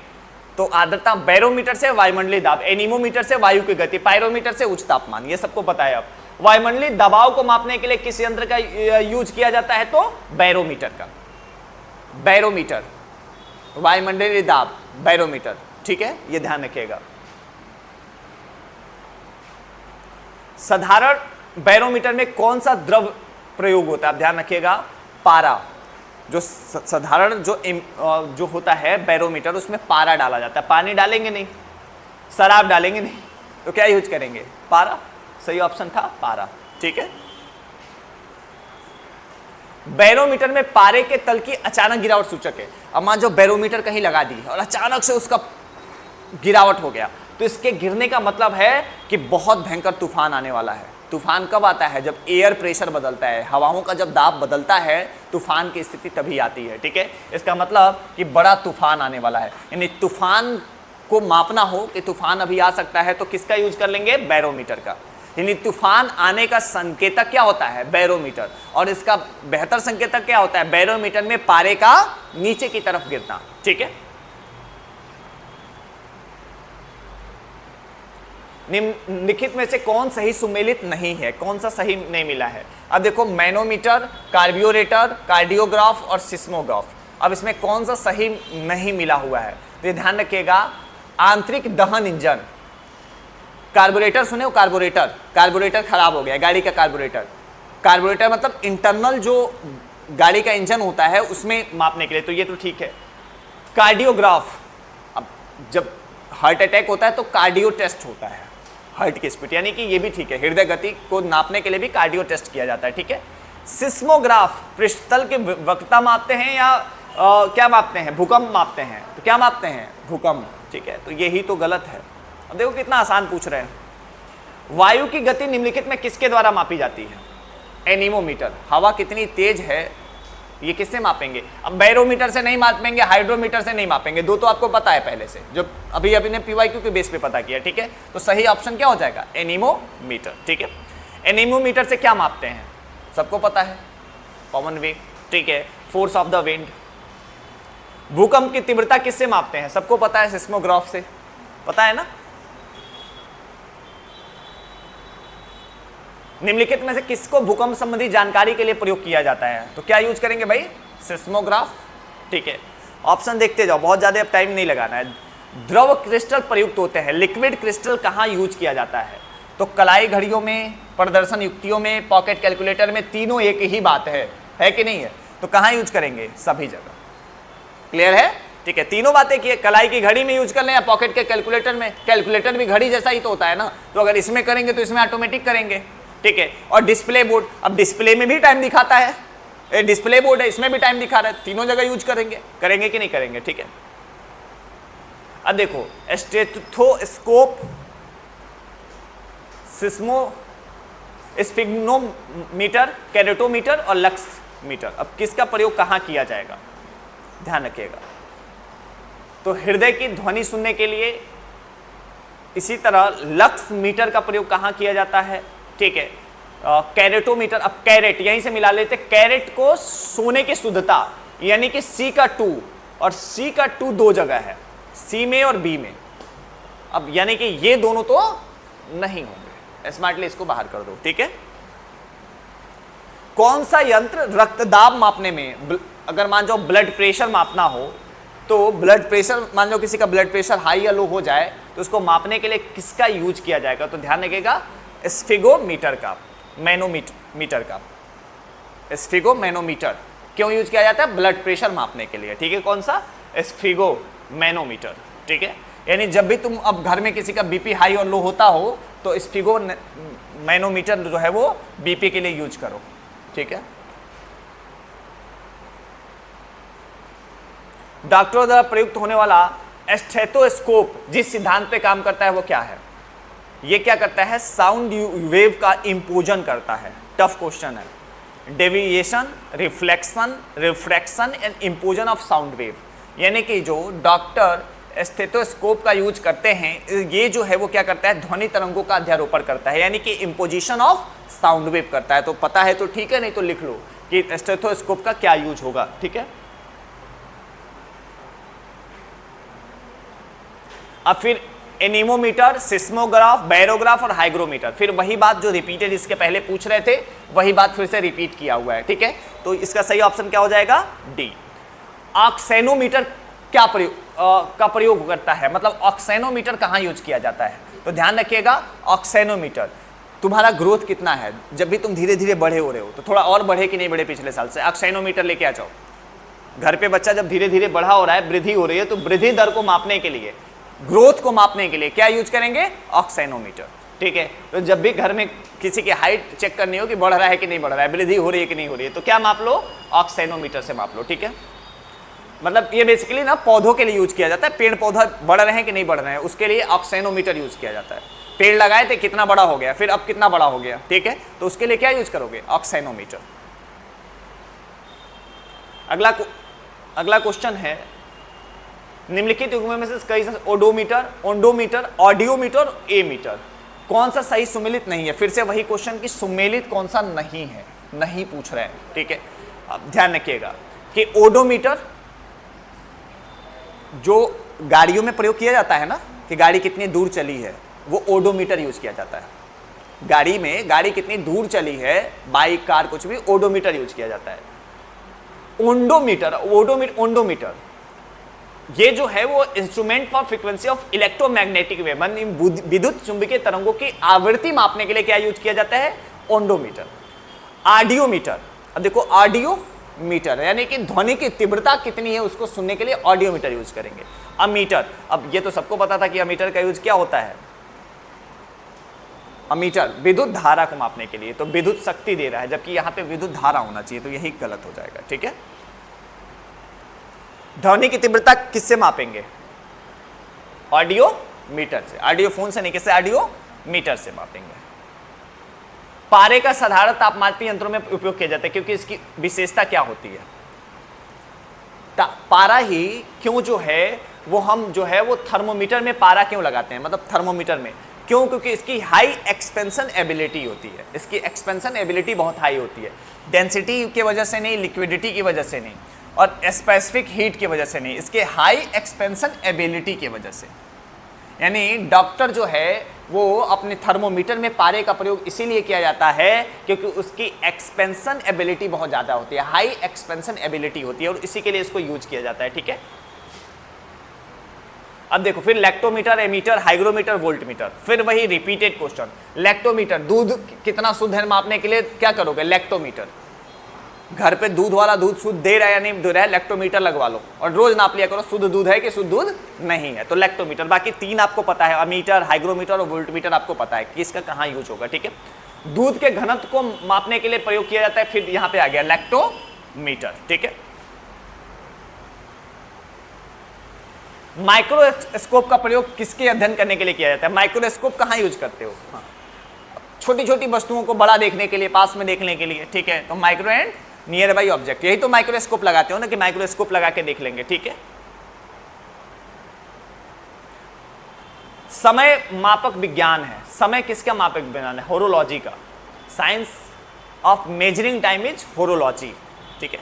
S1: तो आर्द्रता। बैरोमीटर से वायुमंडलीय दाब, एनीमोमीटर से वायु की गति, पायरोमीटर से उच्च तापमान। ये सबको पता है। अब वायुमंडलीय दबाव को मापने के लिए किस यंत्र का यूज किया जाता है? तो बैरोमीटर का। बैरोमीटर, वायुमंडलीय दाब, बैरोमीटर। ठीक है, ये ध्यान रखिएगा। साधारण बैरोमीटर में कौन सा द्रव प्रयोग होता है? आप ध्यान रखिएगा, पारा। जो साधारण जो होता है बैरोमीटर, उसमें पारा डाला जाता है। पानी डालेंगे नहीं, शराब डालेंगे नहीं, तो क्या यूज करेंगे? पारा। सही ऑप्शन था पारा। ठीक है, बैरोमीटर में पारे के तल की अचानक गिरावट सूचक है। अब मान जो बैरोमीटर कहीं लगा दी और अचानक से उसका गिरावट हो गया, तो इसके गिरने का मतलब है कि बहुत भयंकर तूफान आने वाला है। तूफान कब आता है? जब एयर प्रेशर बदलता है, हवाओं का जब दाब बदलता है, तूफान की स्थिति तभी आती है। ठीक है, इसका मतलब कि बड़ा तूफान आने वाला है। यानी तूफान को मापना हो कि तूफान अभी आ सकता है, तो किसका यूज कर लेंगे? बैरोमीटर का। यानी तूफान आने का संकेतक क्या होता है? बैरोमीटर। और इसका बेहतर संकेतक क्या होता है? बैरोमीटर में पारे का नीचे की तरफ गिरना। ठीक है, निम्नलिखित में से कौन सही सुमेलित नहीं है? कौन सा सही नहीं मिला है? अब देखो, मैनोमीटर, कार्ब्यूरेटर, कार्डियोग्राफ और सिस्मोग्राफ। अब इसमें कौन सा सही नहीं मिला हुआ है? तो ये ध्यान रखिएगा, आंतरिक दहन इंजन। कार्बोरेटर सुने हो? कार्बोरेटर, कार्बोरेटर खराब हो गया, गाड़ी का कार्बोरेटर। कार्बोरेटर मतलब इंटरनल जो गाड़ी का इंजन होता है, उसमें मापने के लिए, तो ये तो ठीक है। कार्डियोग्राफ, अब जब हार्ट अटैक होता है तो कार्डियो टेस्ट होता है, हार्ट की स्पीड, यानी कि ये भी ठीक है। हृदय गति को नापने के लिए भी कार्डियो टेस्ट किया जाता है। ठीक है, सिस्मोग्राफ पृष्ठतल के वक्रता मापते हैं या क्या मापते हैं? भूकंप मापते हैं। तो क्या मापते हैं? भूकंप। ठीक है, तो यही तो गलत है। अब देखो कितना आसान पूछ रहे हैं। वायु की गति निम्नलिखित में किसके द्वारा मापी जाती है? एनीमोमीटर। हवा कितनी तेज है, ये किससे मापेंगे? अब बैरोमीटर से नहीं मापेंगे, हाइड्रोमीटर से नहीं मापेंगे। दो तो आपको पता है पहले से, जो अभी ने पीवाईक्यू के बेस पे पता किया। ठीक है, तो सही ऑप्शन क्या हो जाएगा? एनीमोमीटर। ठीक है, एनीमोमीटर से क्या मापते हैं? सबको पता है, कॉमन वेव। ठीक है, फोर्स ऑफ द विंड। भूकंप की तीव्रता किससे मापते हैं? सबको पता है, सिस्मोग्राफ से। पता है ना? निम्नलिखित में से किसको भूकंप संबंधी जानकारी के लिए प्रयोग किया जाता है? तो क्या यूज करेंगे भाई? सिस्मोग्राफ। ठीक है, ऑप्शन देखते जाओ, बहुत ज्यादा अब टाइम नहीं लगाना है। द्रव क्रिस्टल प्रयुक्त होते हैं, लिक्विड क्रिस्टल कहाँ यूज किया जाता है? तो कलाई घड़ियों में, प्रदर्शन युक्तियों में, पॉकेट कैलकुलेटर में, तीनों एक ही बात है कि नहीं है? तो कहाँ यूज करेंगे? सभी जगह। क्लियर है? ठीक है, तीनों बातें की, कलाई की घड़ी में यूज कर लें या पॉकेट के कैलकुलेटर में। कैलकुलेटर भी घड़ी जैसा ही तो होता है ना, तो अगर इसमें करेंगे तो इसमें ऑटोमेटिक करेंगे। ठीक है। और डिस्प्ले बोर्ड, अब डिस्प्ले में भी टाइम दिखाता है, डिस्प्ले बोर्ड है इसमें भी टाइम दिखा रहा है, तीनों जगह यूज करेंगे कि नहीं करेंगे, ठीक है। अब देखो स्टेथोस्कोप, सिस्मो स्फिग्नोमीटर, कैरेटोमीटर और लक्स मीटर, अब किसका प्रयोग कहां किया जाएगा, ध्यान रखिएगा। तो हृदय की ध्वनि सुनने के लिए, इसी तरह लक्स मीटर का प्रयोग कहां किया जाता है, ठीक है। कैरेटोमीटर, अब कैरेट यहीं से मिला लेते, कैरेट को सोने की शुद्धता, यानी कि सी का 2 और सी का 2 दो जगह है, सी में और बी में, अब यानी कि ये दोनों तो नहीं होंगे, स्मार्टली इसको बाहर कर दो, ठीक है। कौन सा यंत्र रक्तदाब मापने में, अगर मान जाओ ब्लड प्रेशर मापना हो, तो ब्लड प्रेशर, मान लो किसी का ब्लड प्रेशर हाई या लो हो जाए तो उसको मापने के लिए किसका यूज किया जाएगा, तो ध्यान रखिएगा स्फिगोमीटर का, मैनोमीटर का, स्फिगोमैनोमीटर क्यों यूज किया जाता है, ब्लड प्रेशर मापने के लिए, ठीक है। कौन सा, स्फिगोमैनोमीटर, ठीक है। यानी जब भी तुम अब घर में किसी का बीपी हाई और लो होता हो तो स्फिगोमैनोमीटर जो है वो बीपी के लिए यूज करो, ठीक है। डॉक्टरों द्वारा प्रयुक्त होने वाला स्टेथोस्कोप जिस सिद्धांत पे काम करता है वो क्या है, ये क्या करता है, साउंड वेव का इंपोजन करता है। टफ क्वेश्चन है। Deviation, reflection, refraction and imposition of sound wave, यानी कि जो डॉक्टर स्टेथोस्कोप का यूज करते हैं, ये जो है वो क्या करता है, ध्वनि तरंगों का अध्यारोपण करता है, यानी कि इंपोजिशन ऑफ साउंड वेव करता है। तो पता है तो ठीक है, नहीं तो लिख लो कि स्टेथोस्कोप का क्या यूज होगा, ठीक है। अब फिर एनीमोमीटर, सिस्मोग्राफ, बैरोग्राफ और हाइग्रोमीटर, फिर वही बात जो रिपीटेड इसके पहले पूछ रहे थे वही बात फिर से रिपीट किया हुआ है, ठीक है। तो इसका सही ऑप्शन क्या हो जाएगा, डी। ऑक्सेनोमीटर क्या प्रयोग करता है, मतलब ऑक्सेनोमीटर कहाँ यूज किया जाता है, तो ध्यान रखिएगा ऑक्सेनोमीटर, तुम्हारा ग्रोथ कितना है, जब भी तुम धीरे धीरे बड़े हो रहे हो तो थोड़ा और बढ़े कि नहीं बढ़े पिछले साल से, ऑक्सेनोमीटर लेके आ जाओ। घर पे बच्चा जब धीरे धीरे बढ़ा हो रहा है, वृद्धि हो रही है, तो वृद्धि दर को मापने के लिए, ग्रोथ को मापने के लिए क्या यूज करेंगे, ऑक्सेनोमीटर, ठीक है। तो जब भी घर में किसी की हाइट चेक करनी हो कि बढ़ रहा है कि नहीं बढ़ रहा है, वृद्धि हो रही है कि नहीं हो रही है, तो क्या माप लो, ऑक्सेनोमीटर से माप लो, ठीक है। मतलब ये बेसिकली ना पौधों के लिए यूज किया जाता है, पेड़ पौधा बढ़ रहे हैं कि नहीं बढ़ रहे हैं उसके लिए ऑक्सेनोमीटर यूज किया जाता है। पेड़ लगाए थे, कितना बड़ा हो गया, फिर अब कितना बड़ा हो गया, ठीक है, तो उसके लिए क्या यूज करोगे, ऑक्सेनोमीटर। अगला क्वेश्चन है, निम्नलिखित युग्मों में से कई ओडोमीटर, ओंडोमीटर, ऑडियोमीटर, ए मीटर, कौन सा सही सुमेलित नहीं है। फिर से वही क्वेश्चन कि सुमेलित कौन सा नहीं है, नहीं पूछ रहे हैं, ठीक है। अब ध्यान रखिएगा कि ओडोमीटर जो गाड़ियों में प्रयोग किया जाता है ना, कि गाड़ी कितनी दूर चली है, वो ओडोमीटर यूज किया जाता है। गाड़ी में गाड़ी कितनी दूर चली है, बाइक, कार, कुछ भी, ओडोमीटर यूज किया जाता है। ओंडोमीटर ये जो है वो instrument for frequency of electromagnetic wave, विद्युत चुंबकीय तरंगों की आवृत्ति मापने के लिए क्या यूज किया जाता है, ओंडोमीटर। ऑडियोमीटर, अब देखो ऑडियोमीटर यानी कि ध्वनि की तीव्रता कितनी है उसको सुनने के लिए ऑडियोमीटर यूज करेंगे। अमीटर, अब ये तो सबको पता था कि अमीटर का यूज क्या होता है, अमीटर विद्युत धारा को मापने के लिए, तो विद्युत शक्ति दे रहा है, जबकि यहाँ पे विद्युत धारा होना चाहिए, तो यही गलत हो जाएगा, ठीक है। ध्वनि की तीव्रता किससे मापेंगे, ऑडियो मीटर से, ऑडियो फोन से नहीं, किससे, ऑडियो मीटर से मापेंगे। पारे का साधारण तापमापी यंत्रों में उपयोग किया जाता है, क्योंकि इसकी विशेषता क्या होती है, पारा ही क्यों जो है वो हम जो है वो थर्मोमीटर में पारा क्यों लगाते हैं, मतलब थर्मोमीटर में क्यों, क्योंकि इसकी हाई एक्सपेंशन एबिलिटी होती है, इसकी एक्सपेंशन एबिलिटी बहुत हाई होती है, डेंसिटी की वजह से नहीं, लिक्विडिटी की वजह से नहीं, और स्पेसिफिक हीट की वजह से नहीं, इसके हाई एक्सपेंशन एबिलिटी की वजह से। यानी डॉक्टर जो है वो अपने थर्मोमीटर में पारे का प्रयोग इसीलिए किया जाता है क्योंकि उसकी एक्सपेंशन एबिलिटी बहुत ज़्यादा होती है, हाई एक्सपेंशन एबिलिटी होती है, और इसी के लिए इसको यूज किया जाता है, ठीक है। अब देखो फिर लैक्टोमीटर, एमीटर, हाइग्रोमीटर, वोल्टमीटर, फिर वही रिपीटेड क्वेश्चन। लैक्टोमीटर, दूध कितना शुद्ध है मापने के लिए क्या करोगे, लैक्टोमीटर, घर पे दूध वाला दूध शुद्ध दे रहा है या नहीं दे रहा है, लैक्टोमीटर लगवा लो और रोज नाप लिया करो शुद्ध दूध है कि शुद्ध दूध नहीं है, तो लैक्टोमीटर। बाकी तीन आपको पता है, अमीटर, हाइग्रोमीटर और वोल्टमीटर आपको पता है कि इसका कहाँ यूज होगा, ठीक है। दूध के घनत्व को मापने के लिए प्रयोग किया जाता है। फिर यहां पे आ गया लैक्टोमीटर, ठीक है। माइक्रोस्कोप का प्रयोग किसके अध्ययन करने के लिए किया जाता है? माइक्रोस्कोप कहाँ यूज करते हो? हाँ, छोटी छोटी वस्तुओं को बड़ा देखने के लिए, पास में देखने के लिए, ठीक है। तो micro and near by object, यही तो माइक्रोस्कोप लगाते हो ना, कि माइक्रोस्कोप लगा के देख लेंगे, ठीक है। समय मापक विज्ञान है। समय किसका मापक विज्ञान है? होरोलॉजी का। Science of measuring time is horology, ठीक है।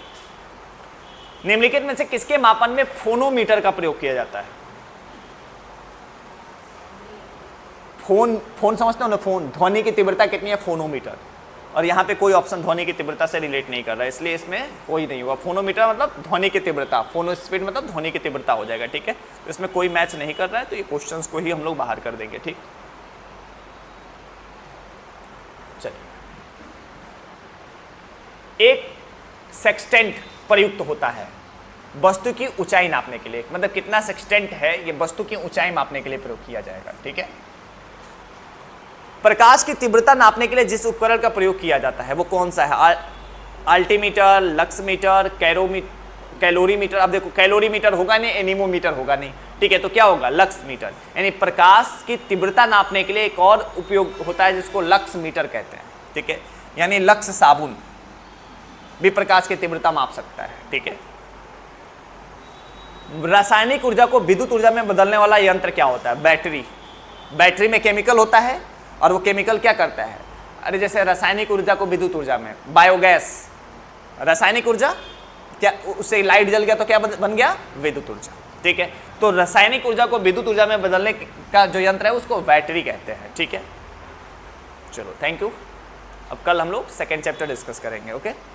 S1: निम्नलिखित में से किसके मापन में फोनोमीटर का प्रयोग किया जाता है? फोन समझते हो ना, फोन, ध्वनि की तीव्रता कितनी है? फोनोमीटर। और यहाँ पे कोई ऑप्शन ध्वनि की तीव्रता से रिलेट नहीं कर रहा है, इसलिए इसमें कोई नहीं हुआ। फोनोमीटर मतलब ध्वनि की तीव्रता, फोनो स्पीड मतलब ध्वनि की तीव्रता हो जाएगा, ठीक है। तो इसमें कोई मैच नहीं कर रहा है, तो ये क्वेश्चंस को ही हम लोग बाहर कर देंगे, ठीक। चलिए, एक सेक्सटेंट प्रयुक्त होता है वस्तु की ऊंचाई नापने के लिए। मतलब कितना सेक्सटेंट है, ये वस्तु की ऊंचाई मापने के लिए प्रयोग किया जाएगा, ठीक है। प्रकाश की तीव्रता नापने के लिए जिस उपकरण का प्रयोग किया जाता है वो कौन सा है? Altimeter, luxmeter, calorimeter. अब देखो, कैलोरीमीटर होगा नहीं, एनीमोमीटर होगा नहीं, ठीक है। तो क्या होगा? लक्समीटर। यानी प्रकाश की तीव्रता नापने के लिए एक और उपयोग होता है जिसको लक्समीटर कहते हैं, ठीक है। यानी लक्स साबुन भी प्रकाश की तीव्रता माप सकता है, ठीक है। रासायनिक ऊर्जा को विद्युत ऊर्जा में बदलने वाला यंत्र क्या होता है? बैटरी। बैटरी में केमिकल होता है और वो केमिकल क्या करता है? अरे जैसे रासायनिक ऊर्जा को विद्युत ऊर्जा में, बायोगैस, रासायनिक ऊर्जा, क्या उससे लाइट जल गया तो क्या बन गया? विद्युत ऊर्जा, ठीक है। तो रासायनिक ऊर्जा को विद्युत ऊर्जा में बदलने का जो यंत्र है उसको बैटरी कहते हैं, ठीक है। चलो, थैंक यू। अब कल हम लोग सेकेंड चैप्टर डिस्कस करेंगे, ओके।